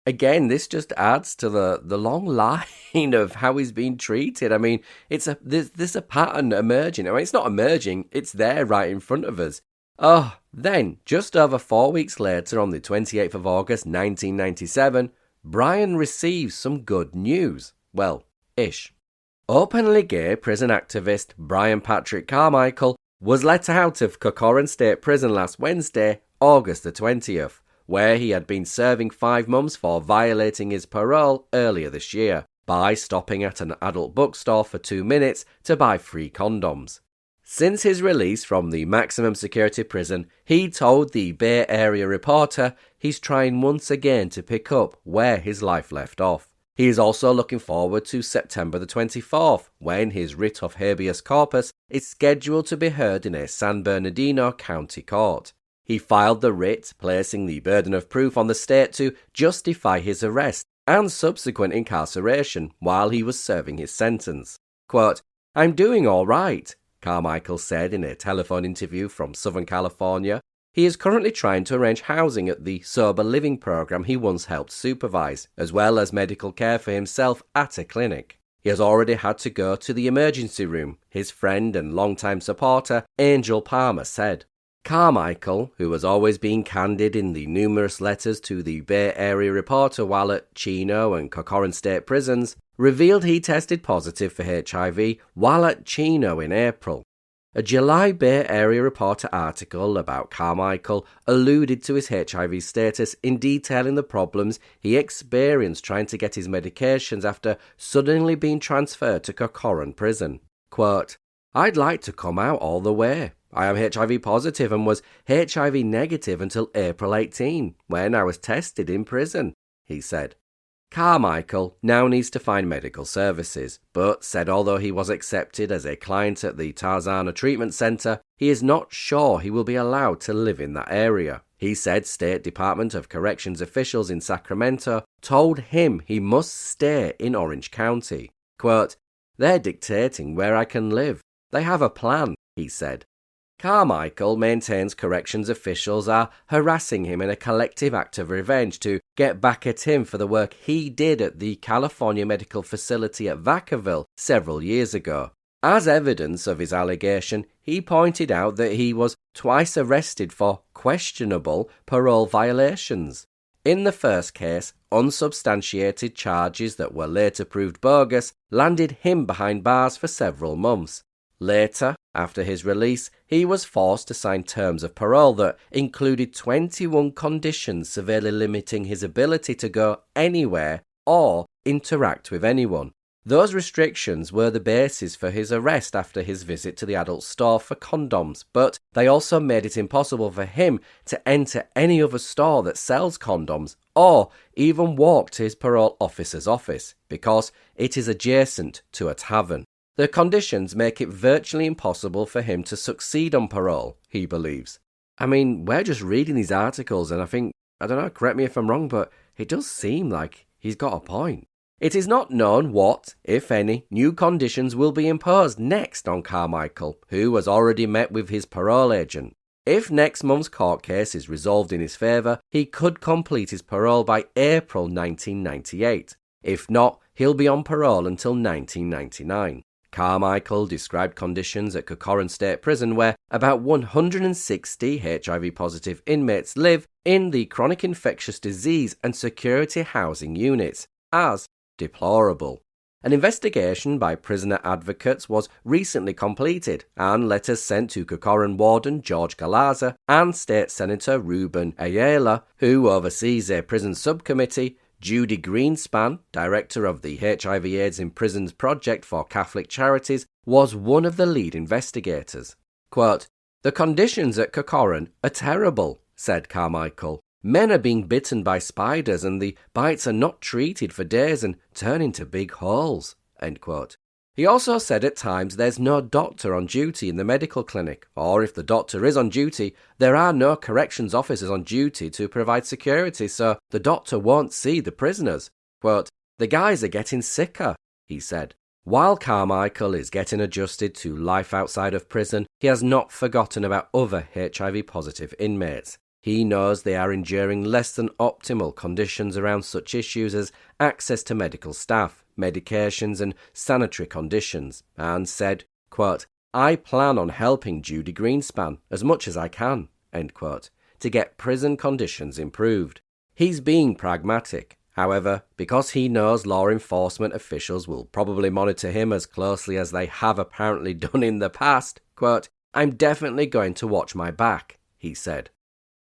S3: Again, this just adds to the long line of how he's being treated. I mean, there's a pattern emerging. I mean, it's not emerging, it's there right in front of us. Oh, then, just over 4 weeks later, on the 28th of August 1997, Brian receives some good news. Well, ish. Openly gay prison activist Brian Patrick Carmichael was let out of Corcoran State Prison last Wednesday, August the 20th, where he had been serving 5 months for violating his parole earlier this year by stopping at an adult bookstore for 2 minutes to buy free condoms. Since his release from the maximum security prison, he told the Bay Area Reporter he's trying once again to pick up where his life left off. He is also looking forward to September the 24th, when his writ of habeas corpus is scheduled to be heard in a San Bernardino County court. He filed the writ, placing the burden of proof on the state to justify his arrest, and subsequent incarceration while he was serving his sentence. Quote, "I'm doing all right," Carmichael said in a telephone interview from Southern California. He is currently trying to arrange housing at the sober living program he once helped supervise, as well as medical care for himself at a clinic. He has already had to go to the emergency room, his friend and longtime supporter Angel Palmer said. Carmichael, who has always been candid in the numerous letters to the Bay Area Reporter while at Chino and Corcoran State prisons, revealed he tested positive for HIV while at Chino in April. A July Bay Area Reporter article about Carmichael alluded to his HIV status in detailing the problems he experienced trying to get his medications after suddenly being transferred to Corcoran prison. Quote, "I'd like to come out all the way. I am HIV positive and was HIV negative until April 18, when I was tested in prison," he said. Carmichael now needs to find medical services, but said although he was accepted as a client at the Tarzana Treatment Center, he is not sure he will be allowed to live in that area. He said State Department of Corrections officials in Sacramento told him he must stay in Orange County. Quote, "They're dictating where I can live. They have a plan," he said. Carmichael maintains corrections officials are harassing him in a collective act of revenge to get back at him for the work he did at the California Medical Facility at Vacaville several years ago. As evidence of his allegation, he pointed out that he was twice arrested for questionable parole violations. In the first case, unsubstantiated charges that were later proved bogus landed him behind bars for several months. Later, after his release, he was forced to sign terms of parole that included 21 conditions severely limiting his ability to go anywhere or interact with anyone. Those restrictions were the basis for his arrest after his visit to the adult store for condoms, but they also made it impossible for him to enter any other store that sells condoms or even walk to his parole officer's office because it is adjacent to a tavern. The conditions make it virtually impossible for him to succeed on parole, he believes. I mean, we're just reading these articles and I think, I don't know, correct me if I'm wrong, but it does seem like he's got a point. It is not known what, if any, new conditions will be imposed next on Carmichael, who has already met with his parole agent. If next month's court case is resolved in his favour, he could complete his parole by April 1998. If not, he'll be on parole until 1999. Carmichael described conditions at Corcoran State Prison where about 160 HIV-positive inmates live in the chronic infectious disease and security housing units as deplorable. An investigation by prisoner advocates was recently completed and letters sent to Corcoran Warden George Galaza and State Senator Ruben Ayala, who oversees a prison subcommittee, Judy Greenspan, director of the HIV/AIDS in Prisons Project for Catholic Charities, was one of the lead investigators. Quote, "The conditions at Corcoran are terrible," said Carmichael. "Men are being bitten by spiders and the bites are not treated for days and turn into big holes." End quote. He also said at times there's no doctor on duty in the medical clinic, or if the doctor is on duty, there are no corrections officers on duty to provide security, so the doctor won't see the prisoners. Quote, "The guys are getting sicker," he said. While Carmichael is getting adjusted to life outside of prison, he has not forgotten about other HIV-positive inmates. He knows they are enduring less than optimal conditions around such issues as access to medical staff, medications and sanitary conditions, and said, quote, "I plan on helping Judy Greenspan as much as I can," end quote, to get prison conditions improved. He's being pragmatic. However, because he knows law enforcement officials will probably monitor him as closely as they have apparently done in the past, quote, "I'm definitely going to watch my back," he said.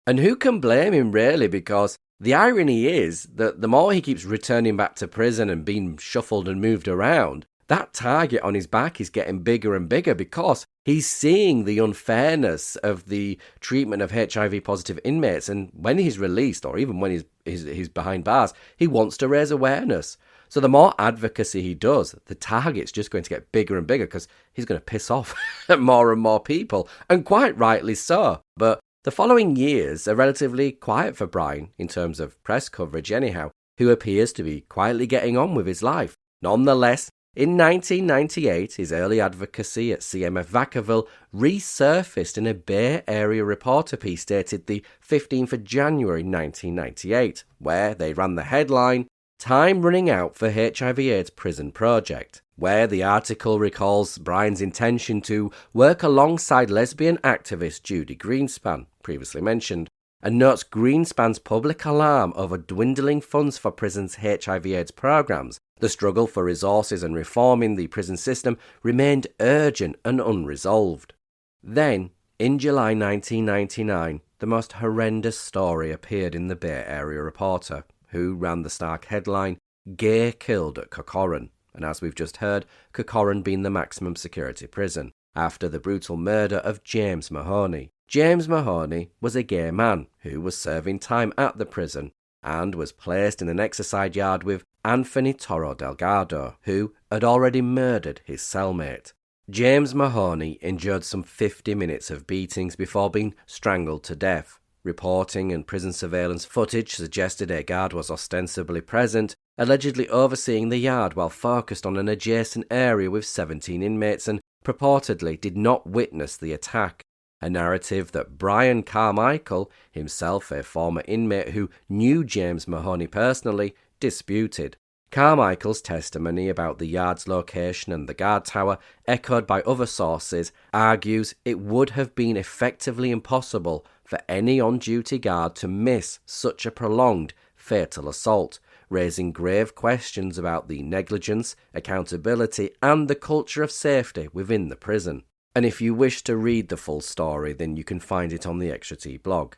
S3: And who can blame him really, because the irony is that the more he keeps returning back to prison and being shuffled and moved around, that target on his back is getting bigger and bigger because he's seeing the unfairness of the treatment of HIV-positive inmates, and when he's released, or even when he's behind bars, he wants to raise awareness. So the more advocacy he does, the target's just going to get bigger and bigger because he's going to piss off more and more people, and quite rightly so. But the following years are relatively quiet for Brian in terms of press coverage anyhow. who appears to be quietly getting on with his life. Nonetheless, in 1998, his early advocacy at CMF Vacaville resurfaced in a Bay Area Reporter piece dated the 15th of January 1998, where they ran the headline, "Time Running Out for HIV/AIDS Prison Project," where the article recalls Brian's intention to work alongside lesbian activist Judy Greenspan, previously mentioned, and notes Greenspan's public alarm over dwindling funds for prisons' HIV/AIDS programs. The struggle for resources and reforming the prison system remained urgent and unresolved. Then, in July 1999, the most horrendous story appeared in the Bay Area Reporter, who ran the stark headline, "Gay Killed at Corcoran," and as we've just heard, Corcoran being the maximum security prison, after the brutal murder of James Mahoney. James Mahoney was a gay man who was serving time at the prison and was placed in an exercise yard with Anthony Toro Delgado, who had already murdered his cellmate. James Mahoney endured some 50 minutes of beatings before being strangled to death. Reporting and prison surveillance footage suggested a guard was ostensibly present, allegedly overseeing the yard while focused on an adjacent area with 17 inmates, and purportedly did not witness the attack. A narrative that Brian Carmichael, himself a former inmate who knew James Mahoney personally, disputed. Carmichael's testimony about the yard's location and the guard tower, echoed by other sources, argues it would have been effectively impossible for any on-duty guard to miss such a prolonged, fatal assault, raising grave questions about the negligence, accountability, and the culture of safety within the prison. And if you wish to read the full story, then you can find it on the Extra T blog.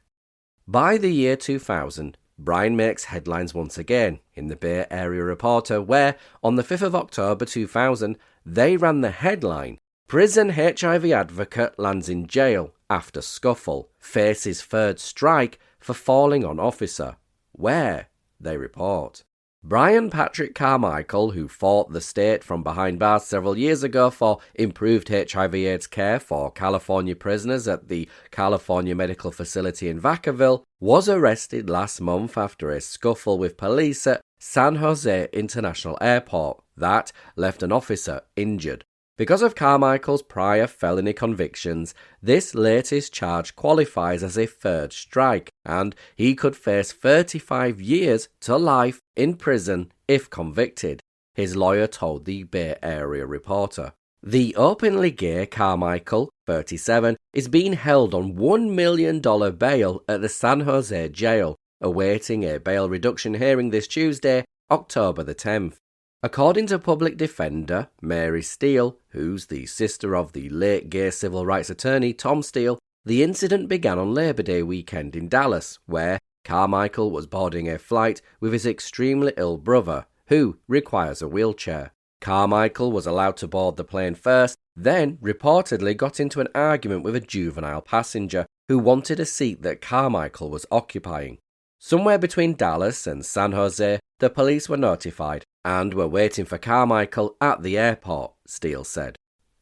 S3: By the year 2000, Brian makes headlines once again in the Bay Area Reporter, where, on the 5th of October 2000, they ran the headline, "Prison HIV Advocate Lands in Jail After Scuffle, Faces Third Strike for Falling on Officer," where, they report, Brian Patrick Carmichael, who fought the state from behind bars several years ago for improved HIV/AIDS care for California prisoners at the California Medical Facility in Vacaville, was arrested last month after a scuffle with police at San Jose International Airport that left an officer injured. Because of Carmichael's prior felony convictions, this latest charge qualifies as a third strike, and he could face 35 years to life in prison if convicted, his lawyer told the Bay Area Reporter. The openly gay Carmichael, 37, is being held on $1 million bail at the San Jose jail, awaiting a bail reduction hearing this Tuesday, October the 10th. According to public defender Mary Steele, who's the sister of the late gay civil rights attorney Tom Steele, the incident began on Labor Day weekend in Dallas, where Carmichael was boarding a flight with his extremely ill brother, who requires a wheelchair. Carmichael was allowed to board the plane first, then reportedly got into an argument with a juvenile passenger who wanted a seat that Carmichael was occupying. Somewhere between Dallas and San Jose, the police were notified and were waiting for Carmichael at the airport, Steele said.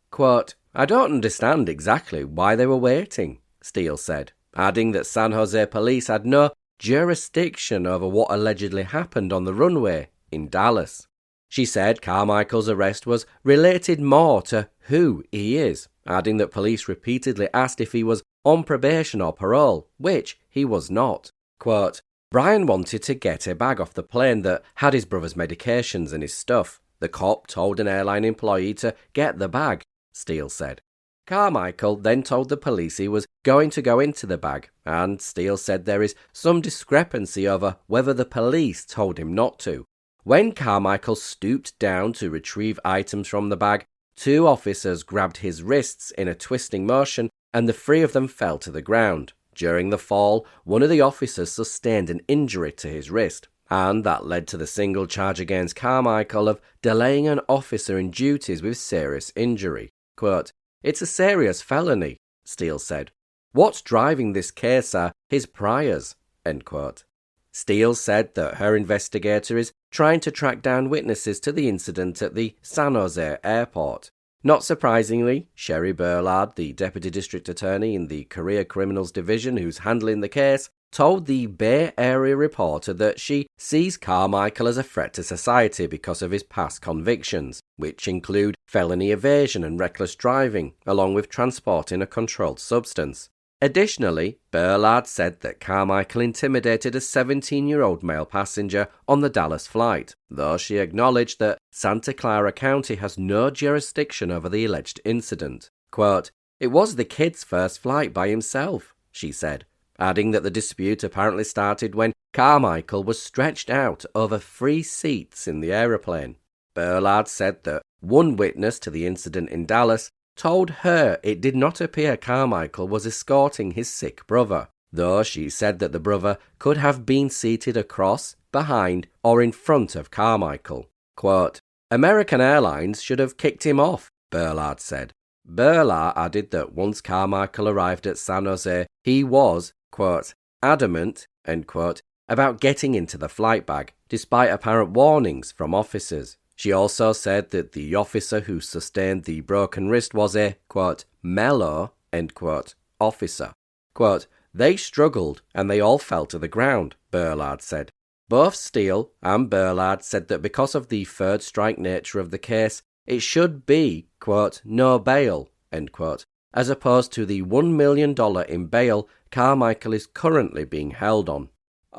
S3: Quote, "I don't understand exactly why they were waiting," Steele said, adding that San Jose police had no jurisdiction over what allegedly happened on the runway in Dallas. She said Carmichael's arrest was related more to who he is, adding that police repeatedly asked if he was on probation or parole, which he was not. Quote, "Brian wanted to get a bag off the plane that had his brother's medications and his stuff. The cop told an airline employee to get the bag," Steele said. Carmichael then told the police he was going to go into the bag, and Steele said there is some discrepancy over whether the police told him not to. When Carmichael stooped down to retrieve items from the bag, 2 officers grabbed his wrists in a twisting motion, and the 3 of them fell to the ground. During the fall, one of the officers sustained an injury to his wrist, and that led to the single charge against Carmichael of delaying an officer in duties with serious injury. Quote, "It's a serious felony," Steele said. "What's driving this case are his priors." End quote. Steele said that her investigator is trying to track down witnesses to the incident at the San Jose airport. Not surprisingly, Sherry Burlard, the Deputy District Attorney in the Career Criminals Division who's handling the case, told the Bay Area Reporter that she sees Carmichael as a threat to society because of his past convictions, which include felony evasion and reckless driving, along with transporting a controlled substance. Additionally, Burlard said that Carmichael intimidated a 17-year-old male passenger on the Dallas flight, though she acknowledged that Santa Clara County has no jurisdiction over the alleged incident. Quote, "It was the kid's first flight by himself," she said, adding that the dispute apparently started when Carmichael was stretched out over 3 seats in the aeroplane. Burlard said that one witness to the incident in Dallas told her it did not appear Carmichael was escorting his sick brother, though she said that the brother could have been seated across, behind, or in front of Carmichael. Quote, "American Airlines should have kicked him off," Burlard said. Burlard added that once Carmichael arrived at San Jose, he was, quote, "adamant," end quote, about getting into the flight bag, despite apparent warnings from officers. She also said that the officer who sustained the broken wrist was a, quote, "mellow," end quote, officer. Quote, "They struggled and they all fell to the ground," Burlard said. Both Steele and Burlard said that because of the third strike nature of the case, it should be, quote, "no bail," end quote, as opposed to the $1 million in bail Carmichael is currently being held on.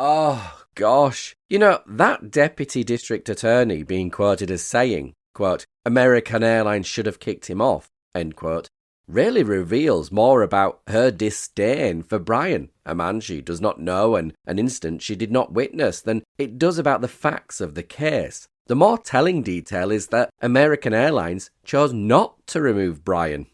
S3: Oh, gosh. You know, that deputy district attorney being quoted as saying, quote, "American Airlines should have kicked him off," end quote, really reveals more about her disdain for Brian, a man she does not know and an incident she did not witness, than it does about the facts of the case. The more telling detail is that American Airlines chose not to remove Brian,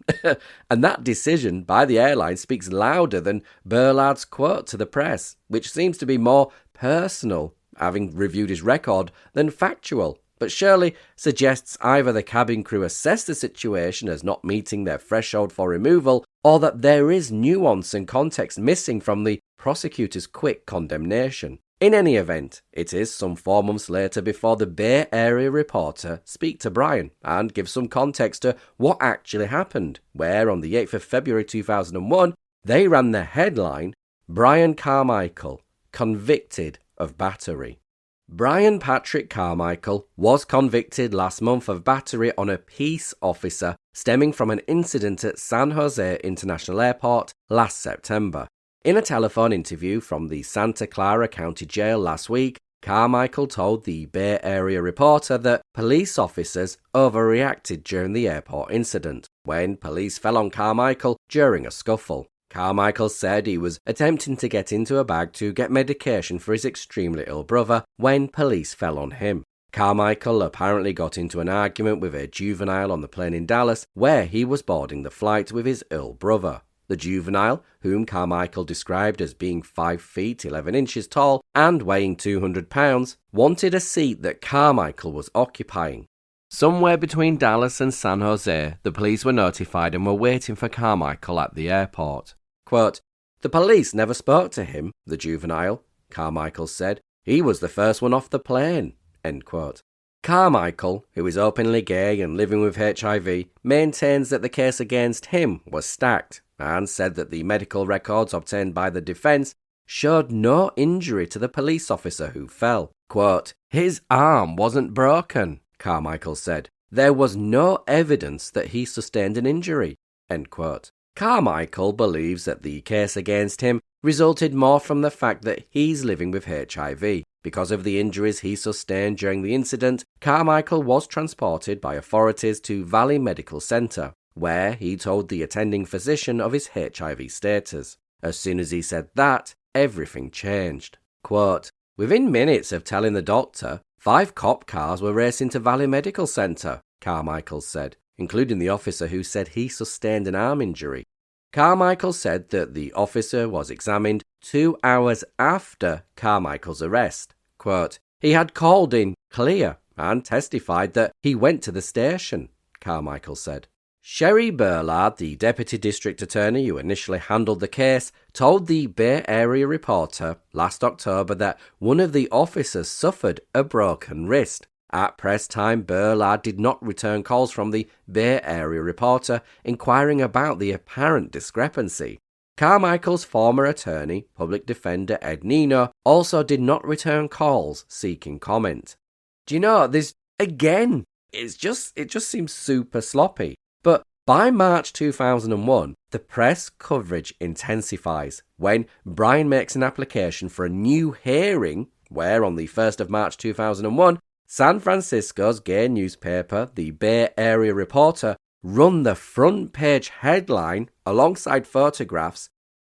S3: and that decision by the airline speaks louder than Burlard's quote to the press, which seems to be more personal, having reviewed his record, than factual, but surely suggests either the cabin crew assessed the situation as not meeting their threshold for removal, or that there is nuance and context missing from the prosecutor's quick condemnation. In any event, it is some 4 months later before the Bay Area Reporter speak to Brian and give some context to what actually happened, where on the 8th of February 2001, they ran the headline, "Brian Carmichael, convicted of battery." Brian Patrick Carmichael was convicted last month of battery on a peace officer stemming from an incident at San Jose International Airport last September. In a telephone interview from the Santa Clara County Jail last week, Carmichael told the Bay Area Reporter that police officers overreacted during the airport incident, when police fell on Carmichael during a scuffle. Carmichael said he was attempting to get into a bag to get medication for his extremely ill brother when police fell on him. Carmichael apparently got into an argument with a juvenile on the plane in Dallas, where he was boarding the flight with his ill brother. The juvenile, whom Carmichael described as being 5 feet 11 inches tall and weighing 200 pounds, wanted a seat that Carmichael was occupying. Somewhere between Dallas and San Jose, the police were notified and were waiting for Carmichael at the airport. Quote, "The police never spoke to him, the juvenile," Carmichael said. "He was the first one off the plane," end quote. Carmichael, who is openly gay and living with HIV, maintains that the case against him was stacked, and said that the medical records obtained by the defense showed no injury to the police officer who fell. Quote, "His arm wasn't broken," Carmichael said. "There was no evidence that he sustained an injury," end quote. Carmichael believes that the case against him resulted more from the fact that he's living with HIV. Because of the injuries he sustained during the incident, Carmichael was transported by authorities to Valley Medical Center, where he told the attending physician of his HIV status. As soon as he said that, everything changed. Quote, "Within minutes of telling the doctor, 5 cop cars were racing to Valley Medical Center," Carmichael said, including the officer who said he sustained an arm injury. Carmichael said that the officer was examined 2 hours after Carmichael's arrest. Quote, "He had called in clear and testified that he went to the station," Carmichael said. Sherry Burlard, the deputy district attorney who initially handled the case, told the Bay Area Reporter last October that one of the officers suffered a broken wrist. At press time, Burlard did not return calls from the Bay Area Reporter inquiring about the apparent discrepancy. Carmichael's former attorney, public defender Ed Nino, also did not return calls seeking comment. Do you know, it just seems super sloppy. But by March 2001, the press coverage intensifies when Brian makes an application for a new hearing where on the 1st of March 2001, San Francisco's gay newspaper, the Bay Area Reporter, run the front page headline alongside photographs,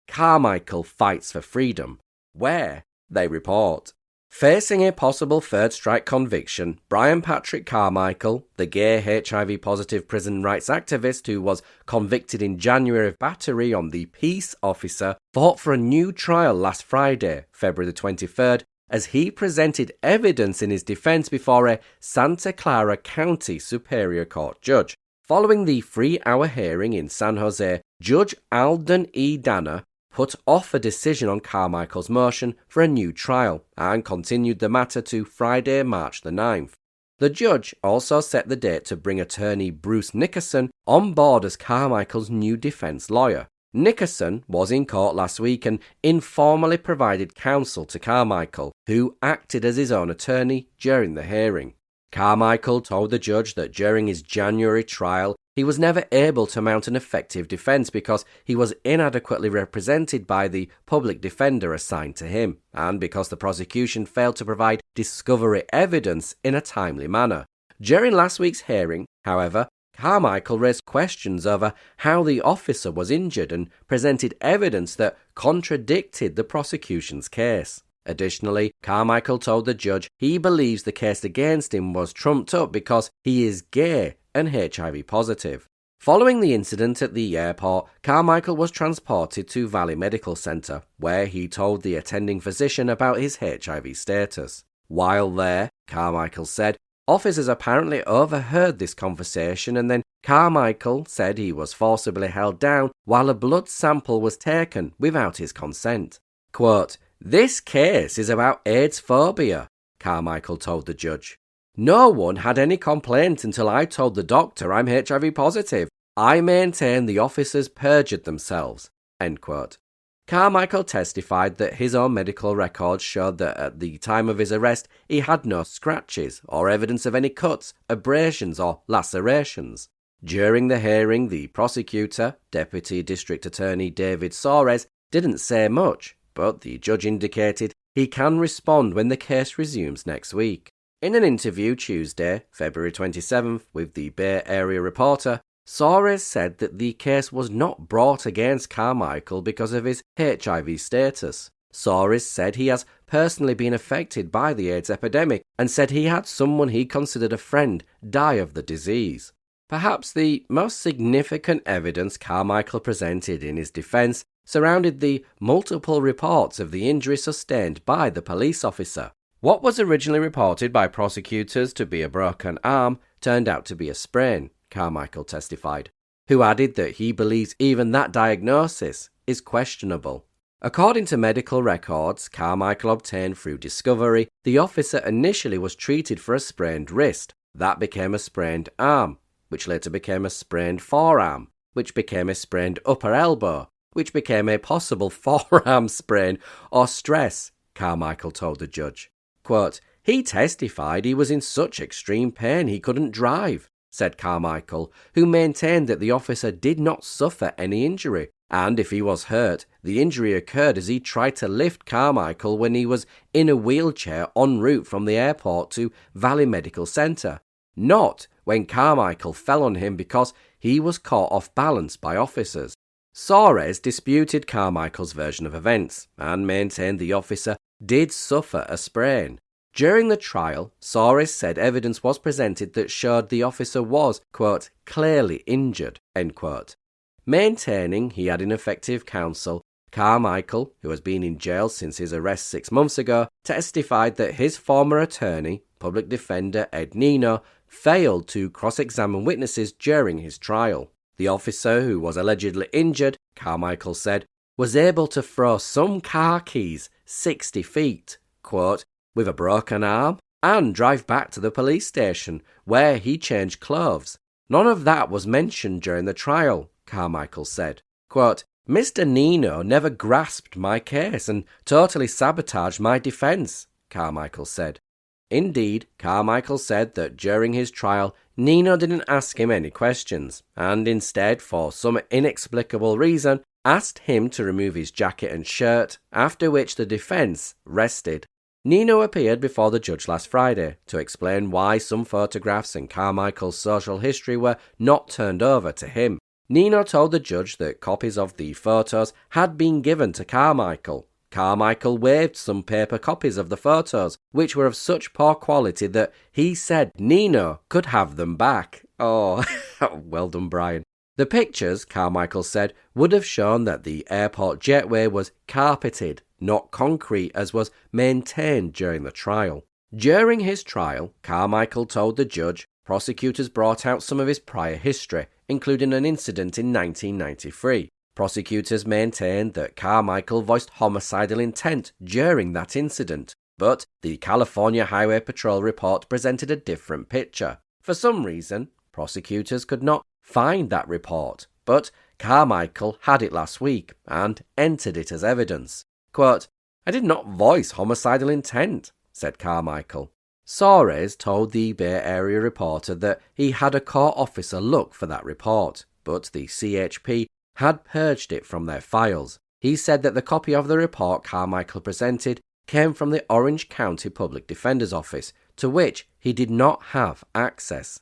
S3: "Carmichael Fights for Freedom," where they report, facing a possible third strike conviction, Brian Patrick Carmichael, the gay HIV-positive prison rights activist who was convicted in January of battery on the peace officer, fought for a new trial last Friday, February the 23rd, as he presented evidence in his defense before a Santa Clara County Superior Court judge. Following the 3-hour hearing in San Jose, Judge Alden E. Danner put off a decision on Carmichael's motion for a new trial and continued the matter to Friday, March the 9th. The judge also set the date to bring attorney Bruce Nickerson on board as Carmichael's new defense lawyer. Nickerson was in court last week and informally provided counsel to Carmichael, who acted as his own attorney during the hearing. Carmichael told the judge that during his January trial, he was never able to mount an effective defense because he was inadequately represented by the public defender assigned to him, and because the prosecution failed to provide discovery evidence in a timely manner. During last week's hearing, however, Carmichael raised questions over how the officer was injured and presented evidence that contradicted the prosecution's case. Additionally, Carmichael told the judge he believes the case against him was trumped up because he is gay and HIV positive. Following the incident at the airport, Carmichael was transported to Valley Medical Center, where he told the attending physician about his HIV status. While there, Carmichael said, officers apparently overheard this conversation, and then Carmichael said he was forcibly held down while a blood sample was taken without his consent. Quote, "This case is about AIDS phobia," Carmichael told the judge. "No one had any complaint until I told the doctor I'm HIV positive. I maintain the officers perjured themselves." End quote. Carmichael testified that his own medical records showed that at the time of his arrest he had no scratches or evidence of any cuts, abrasions or lacerations. During the hearing, the prosecutor, Deputy District Attorney David Soares, didn't say much, but the judge indicated he can respond when the case resumes next week. In an interview Tuesday, February 27th, with the Bay Area Reporter, Soares said that the case was not brought against Carmichael because of his HIV status. Soares said he has personally been affected by the AIDS epidemic and said he had someone he considered a friend die of the disease. Perhaps the most significant evidence Carmichael presented in his defense surrounded the multiple reports of the injury sustained by the police officer. What was originally reported by prosecutors to be a broken arm turned out to be a sprain, Carmichael testified, who added that he believes even that diagnosis is questionable. According to medical records Carmichael obtained through discovery, the officer initially was treated for a sprained wrist. That became a sprained arm, which later became a sprained forearm, which became a sprained upper elbow, which became a possible forearm sprain or stress, Carmichael told the judge. Quote, "He testified he was in such extreme pain he couldn't drive," said Carmichael, who maintained that the officer did not suffer any injury, and if he was hurt, the injury occurred as he tried to lift Carmichael when he was in a wheelchair en route from the airport to Valley Medical Center, not when Carmichael fell on him because he was caught off balance by officers. Soares disputed Carmichael's version of events and maintained the officer did suffer a sprain. During the trial, Soares said evidence was presented that showed the officer was, quote, "clearly injured," end quote. Maintaining he had ineffective counsel, Carmichael, who has been in jail since his arrest 6 months ago, testified that his former attorney, public defender Ed Nino, failed to cross-examine witnesses during his trial. The officer who was allegedly injured, Carmichael said, was able to throw some car keys 60 feet, quote, with a broken arm, and drive back to the police station, where he changed clothes. None of that was mentioned during the trial, Carmichael said. Quote, Mr. Nino never grasped my case and totally sabotaged my defence, Carmichael said. Indeed, Carmichael said that during his trial, Nino didn't ask him any questions, and instead, for some inexplicable reason, asked him to remove his jacket and shirt, after which the defence rested. Nino appeared before the judge last Friday to explain why some photographs in Carmichael's social history were not turned over to him. Nino told the judge that copies of the photos had been given to Carmichael. Carmichael waived some paper copies of the photos, which were of such poor quality that he said Nino could have them back. Oh, well done, Brian. The pictures, Carmichael said, would have shown that the airport jetway was carpeted, not concrete as was maintained during the trial. During his trial, Carmichael told the judge prosecutors brought out some of his prior history, including an incident in 1993. Prosecutors maintained that Carmichael voiced homicidal intent during that incident, but the California Highway Patrol report presented a different picture. For some reason, prosecutors could not find that report, but Carmichael had it last week and entered it as evidence. Quote, "I did not voice homicidal intent," said Carmichael. Soares told the Bay Area Reporter that he had a court officer look for that report, but the CHP had purged it from their files. He said that the copy of the report Carmichael presented came from the Orange County Public Defender's Office, to which he did not have access.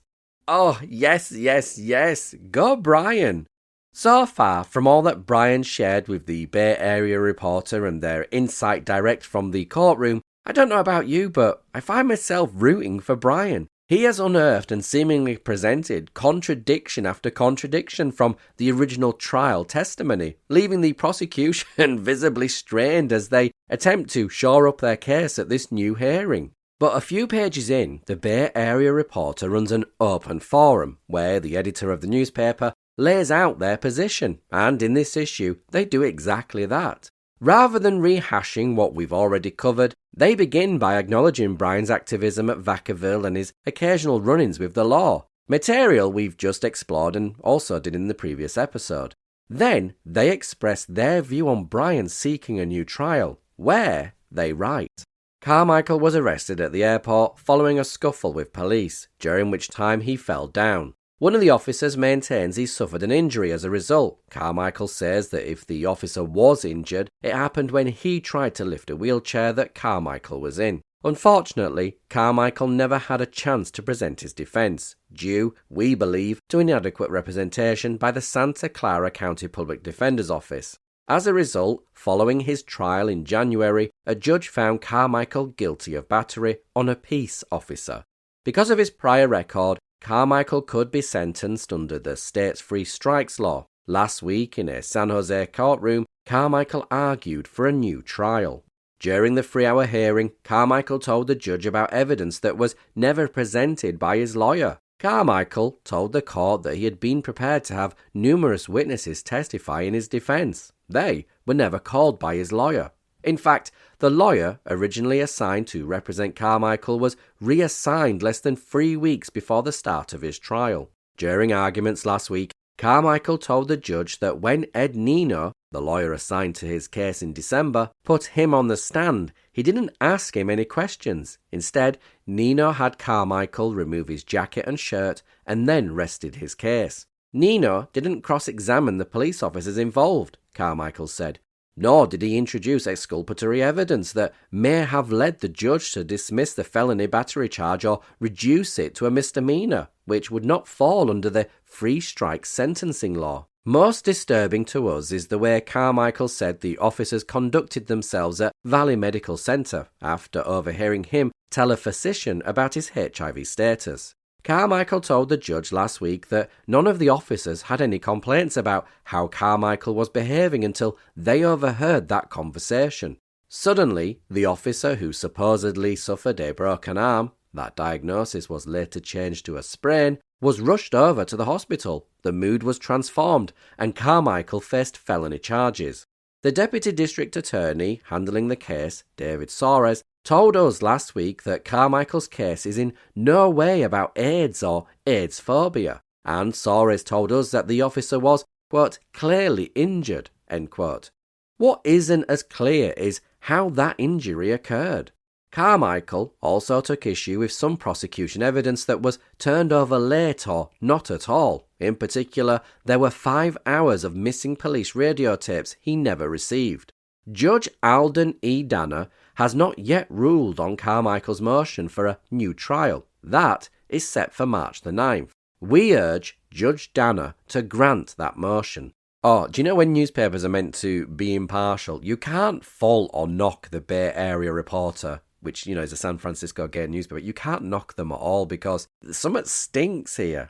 S3: Oh, yes, go Brian! So far from all that Brian shared with the Bay Area Reporter and their insight direct from the courtroom, I don't know about you, but I find myself rooting for Brian. He has unearthed and seemingly presented contradiction after contradiction from the original trial testimony, leaving the prosecution visibly strained as they attempt to shore up their case at this new hearing. But a few pages in, the Bay Area Reporter runs an open forum where the editor of the newspaper lays out their position, and in this issue they do exactly that. Rather than rehashing what we've already covered, they begin by acknowledging Brian's activism at Vacaville and his occasional run-ins with the law, material we've just explored and also did in the previous episode. Then they express their view on Brian seeking a new trial, where they write, Carmichael was arrested at the airport following a scuffle with police, during which time he fell down. One of the officers maintains he suffered an injury as a result. Carmichael says that if the officer was injured, it happened when he tried to lift a wheelchair that Carmichael was in. Unfortunately, Carmichael never had a chance to present his defence, due, we believe, to inadequate representation by the Santa Clara County Public Defender's Office. As a result, following his trial in January, a judge found Carmichael guilty of battery on a peace officer. Because of his prior record, Carmichael could be sentenced under the state's free strikes law. Last week, in a San Jose courtroom, Carmichael argued for a new trial. During the 3-hour hearing, Carmichael told the judge about evidence that was never presented by his lawyer. Carmichael told the court that he had been prepared to have numerous witnesses testify in his defense. They were never called by his lawyer. In fact, the lawyer originally assigned to represent Carmichael was reassigned less than 3 weeks before the start of his trial. During arguments last week, Carmichael told the judge that when Ed Nino, the lawyer assigned to his case in December, put him on the stand, he didn't ask him any questions. Instead, Nino had Carmichael remove his jacket and shirt and then rested his case. Nino didn't cross-examine the police officers involved, Carmichael said. Nor did he introduce exculpatory evidence that may have led the judge to dismiss the felony battery charge or reduce it to a misdemeanor, which would not fall under the free strike sentencing law. Most disturbing to us is the way Carmichael said the officers conducted themselves at Valley Medical Center after overhearing him tell a physician about his HIV status. Carmichael told the judge last week that none of the officers had any complaints about how Carmichael was behaving until they overheard that conversation. Suddenly, the officer who supposedly suffered a broken arm, that diagnosis was later changed to a sprain, was rushed over to the hospital. The mood was transformed, and Carmichael faced felony charges. The Deputy District Attorney handling the case, David Soares, told us last week that Carmichael's case is in no way about AIDS or AIDS phobia, and Soares told us that the officer was, quote, clearly injured, End quote. What isn't as clear is how that injury occurred. Carmichael also took issue with some prosecution evidence that was turned over late or not at all. In particular, there were 5 hours of missing police radio tapes he never received. Judge Alden E. Danner has not yet ruled on Carmichael's motion for a new trial. That is set for March the 9th. We urge Judge Danner to grant that motion. Oh, do you know when newspapers are meant to be impartial, you can't fault or knock the Bay Area Reporter, which, is a San Francisco gay newspaper. You can't knock them at all because something stinks here.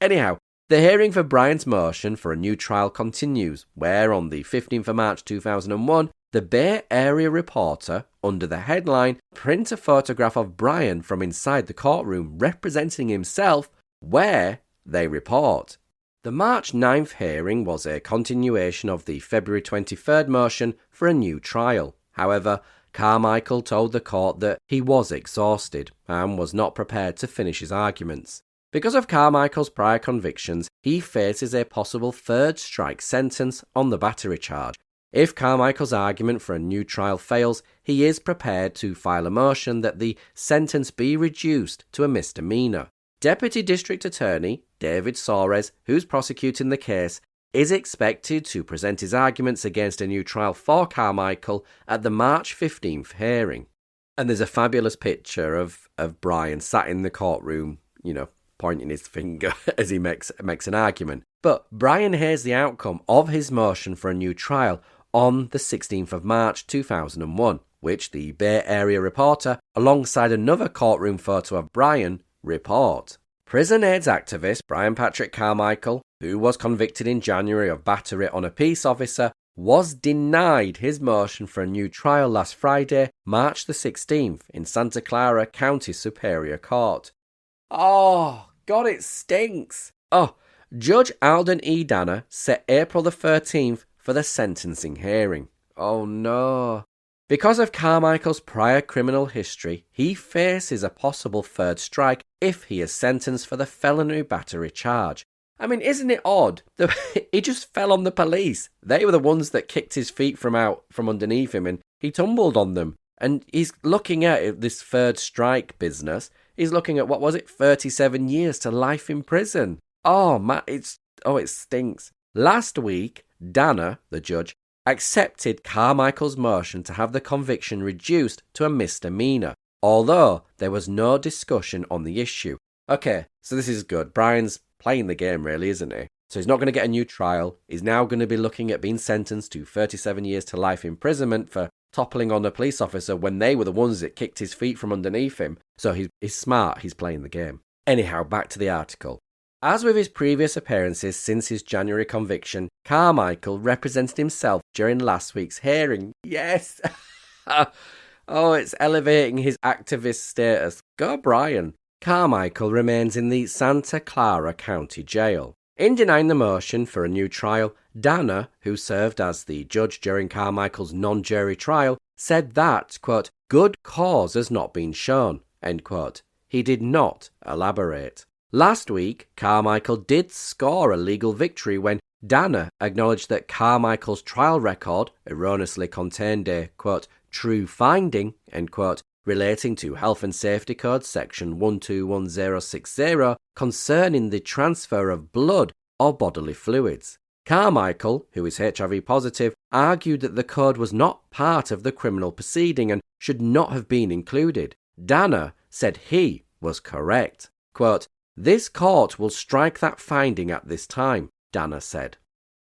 S3: Anyhow, the hearing for Brian's motion for a new trial continues, where on the 15th of March 2001, the Bay Area Reporter, under the headline, "Print a photograph of Brian from inside the courtroom representing himself," where they report. The March 9th hearing was a continuation of the February 23rd motion for a new trial. However, Carmichael told the court that he was exhausted and was not prepared to finish his arguments. Because of Carmichael's prior convictions, he faces a possible third strike sentence on the battery charge. If Carmichael's argument for a new trial fails, he is prepared to file a motion that the sentence be reduced to a misdemeanor. Deputy District Attorney David Soares, who's prosecuting the case, is expected to present his arguments against a new trial for Carmichael at the March 15th hearing. And there's a fabulous picture of Brian sat in the courtroom, pointing his finger as he makes an argument. But Brian hears the outcome of his motion for a new trial on the 16th of March 2001, which the Bay Area Reporter, alongside another courtroom photo of Brian, report. Prison AIDS activist Brian Patrick Carmichael, who was convicted in January of battery on a peace officer, was denied his motion for a new trial last Friday, March the 16th, in Santa Clara County Superior Court. Oh, God, it stinks. Judge Alden E. Danner set April the 13th for the sentencing hearing. Oh no. Because of Carmichael's prior criminal history, he faces a possible third strike if he is sentenced for the felony battery charge. I mean, isn't it odd that he just fell on the police? They were the ones that kicked his feet from underneath him and he tumbled on them. And he's looking at this third strike business. He's looking at, 37 years to life in prison. Oh, man, it stinks. Last week, Danner, the judge, accepted Carmichael's motion to have the conviction reduced to a misdemeanor, although there was no discussion on the issue. Okay, so this is good. Brian's playing the game, really, isn't he? So he's not going to get a new trial. He's now going to be looking at being sentenced to 37 years to life imprisonment for toppling on a police officer when they were the ones that kicked his feet from underneath him. So he's smart. He's playing the game. Anyhow, back to the article. As with his previous appearances since his January conviction, Carmichael represented himself during last week's hearing. Yes! It's elevating his activist status. Go Brian! Carmichael remains in the Santa Clara County Jail. In denying the motion for a new trial, Danner, who served as the judge during Carmichael's non-jury trial, said that, quote, "good cause has not been shown," end quote. He did not elaborate. Last week, Carmichael did score a legal victory when Danner acknowledged that Carmichael's trial record erroneously contained a, quote, "true finding," end quote, relating to Health and Safety Code section 121060 concerning the transfer of blood or bodily fluids. Carmichael, who is HIV positive, argued that the code was not part of the criminal proceeding and should not have been included. Danner said he was correct. Quote, "This court will strike that finding at this time," Danner said.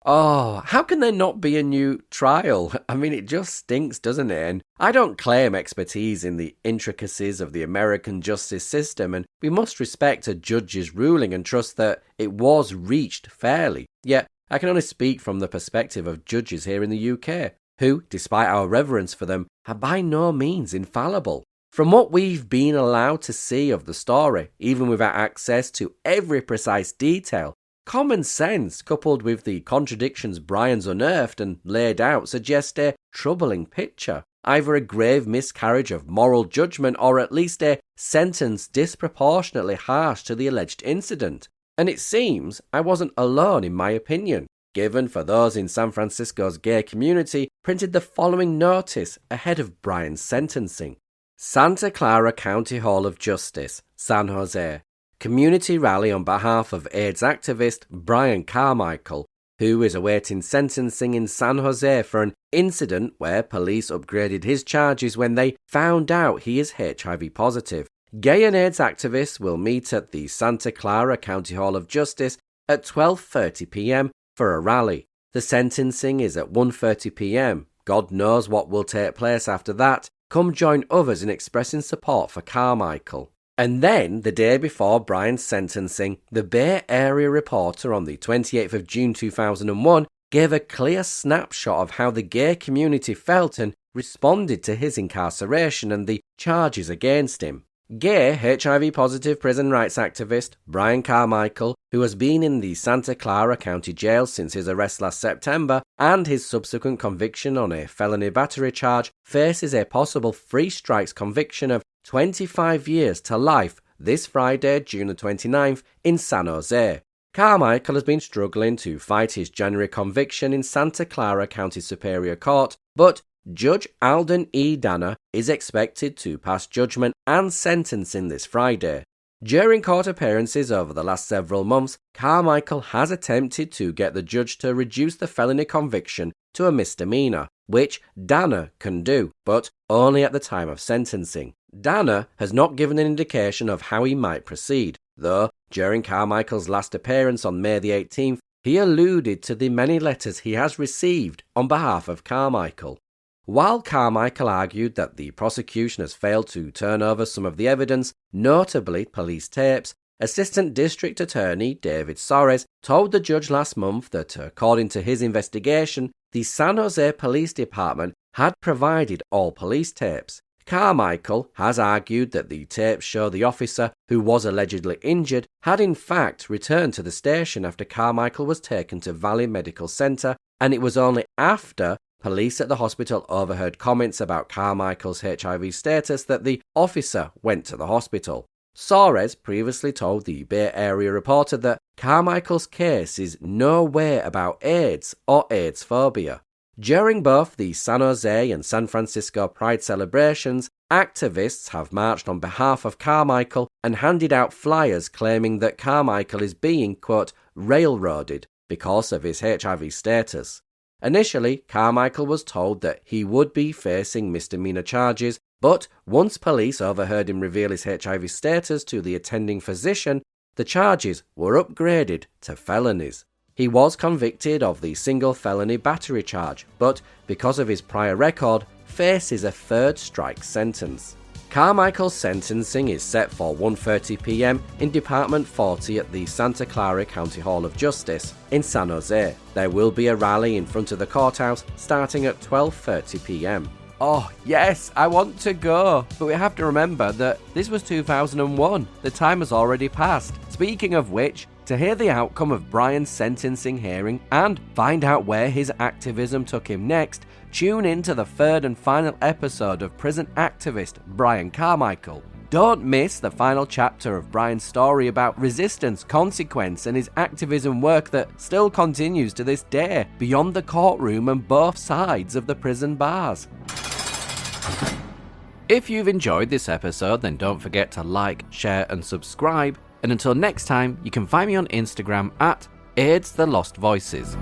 S3: Oh, how can there not be a new trial? I mean, it just stinks, doesn't it? And I don't claim expertise in the intricacies of the American justice system, and we must respect a judge's ruling and trust that it was reached fairly. Yet, I can only speak from the perspective of judges here in the UK, who, despite our reverence for them, are by no means infallible. From what we've been allowed to see of the story, even without access to every precise detail, common sense, coupled with the contradictions Brian's unearthed and laid out, suggest a troubling picture. Either a grave miscarriage of moral judgment or at least a sentence disproportionately harsh to the alleged incident. And it seems I wasn't alone in my opinion. given for those in San Francisco's gay community, printed the following notice ahead of Brian's sentencing. Santa Clara County Hall of Justice, San Jose. Community rally on behalf of AIDS activist Brian Carmichael, who is awaiting sentencing in San Jose for an incident where police upgraded his charges when they found out he is HIV positive. Gay and AIDS activists will meet at the Santa Clara County Hall of Justice at 12:30 p.m. for a rally. The sentencing is at 1:30 p.m. God knows what will take place after that. Come join others in expressing support for Carmichael. And then, the day before Brian's sentencing, the Bay Area Reporter on the 28th of June 2001 gave a clear snapshot of how the gay community felt and responded to his incarceration and the charges against him. Gay, HIV-positive prison rights activist Brian Carmichael, who has been in the Santa Clara County Jail since his arrest last September and his subsequent conviction on a felony battery charge, faces a possible 3 strikes conviction of 25 years to life this Friday, June the 29th, in San Jose. Carmichael has been struggling to fight his January conviction in Santa Clara County Superior Court, but Judge Alden E. Danner is expected to pass judgment and sentencing this Friday. During court appearances over the last several months, Carmichael has attempted to get the judge to reduce the felony conviction to a misdemeanor, which Danner can do, but only at the time of sentencing. Danner has not given an indication of how he might proceed, though during Carmichael's last appearance on May the 18th, he alluded to the many letters he has received on behalf of Carmichael. While Carmichael argued that the prosecution has failed to turn over some of the evidence, notably police tapes, Assistant District Attorney David Soares told the judge last month that, according to his investigation, the San Jose Police Department had provided all police tapes. Carmichael has argued that the tapes show the officer who was allegedly injured had in fact returned to the station after Carmichael was taken to Valley Medical Center, and it was only after police at the hospital overheard comments about Carmichael's HIV status that the officer went to the hospital. Soares previously told the Bay Area Reporter that Carmichael's case is no way about AIDS or AIDS phobia. During both the San Jose and San Francisco Pride celebrations, activists have marched on behalf of Carmichael and handed out flyers claiming that Carmichael is being, quote, railroaded because of his HIV status. Initially, Carmichael was told that he would be facing misdemeanor charges, but once police overheard him reveal his HIV status to the attending physician, the charges were upgraded to felonies. He was convicted of the single felony battery charge, but because of his prior record, faces a 3rd strike sentence. Carmichael's sentencing is set for 1:30 p.m. in Department 40 at the Santa Clara County Hall of Justice in San Jose. There will be a rally in front of the courthouse starting at 12:30 p.m. Oh, yes, I want to go, but we have to remember that this was 2001. The time has already passed. Speaking of which, to hear the outcome of Brian's sentencing hearing and find out where his activism took him next, tune in to the 3rd and final episode of prison activist Brian Carmichael. Don't miss the final chapter of Brian's story about resistance, consequence, and his activism work that still continues to this day, beyond the courtroom and both sides of the prison bars. If you've enjoyed this episode, then don't forget to like, share, and subscribe. And until next time, you can find me on Instagram at AIDS The Lost Voices.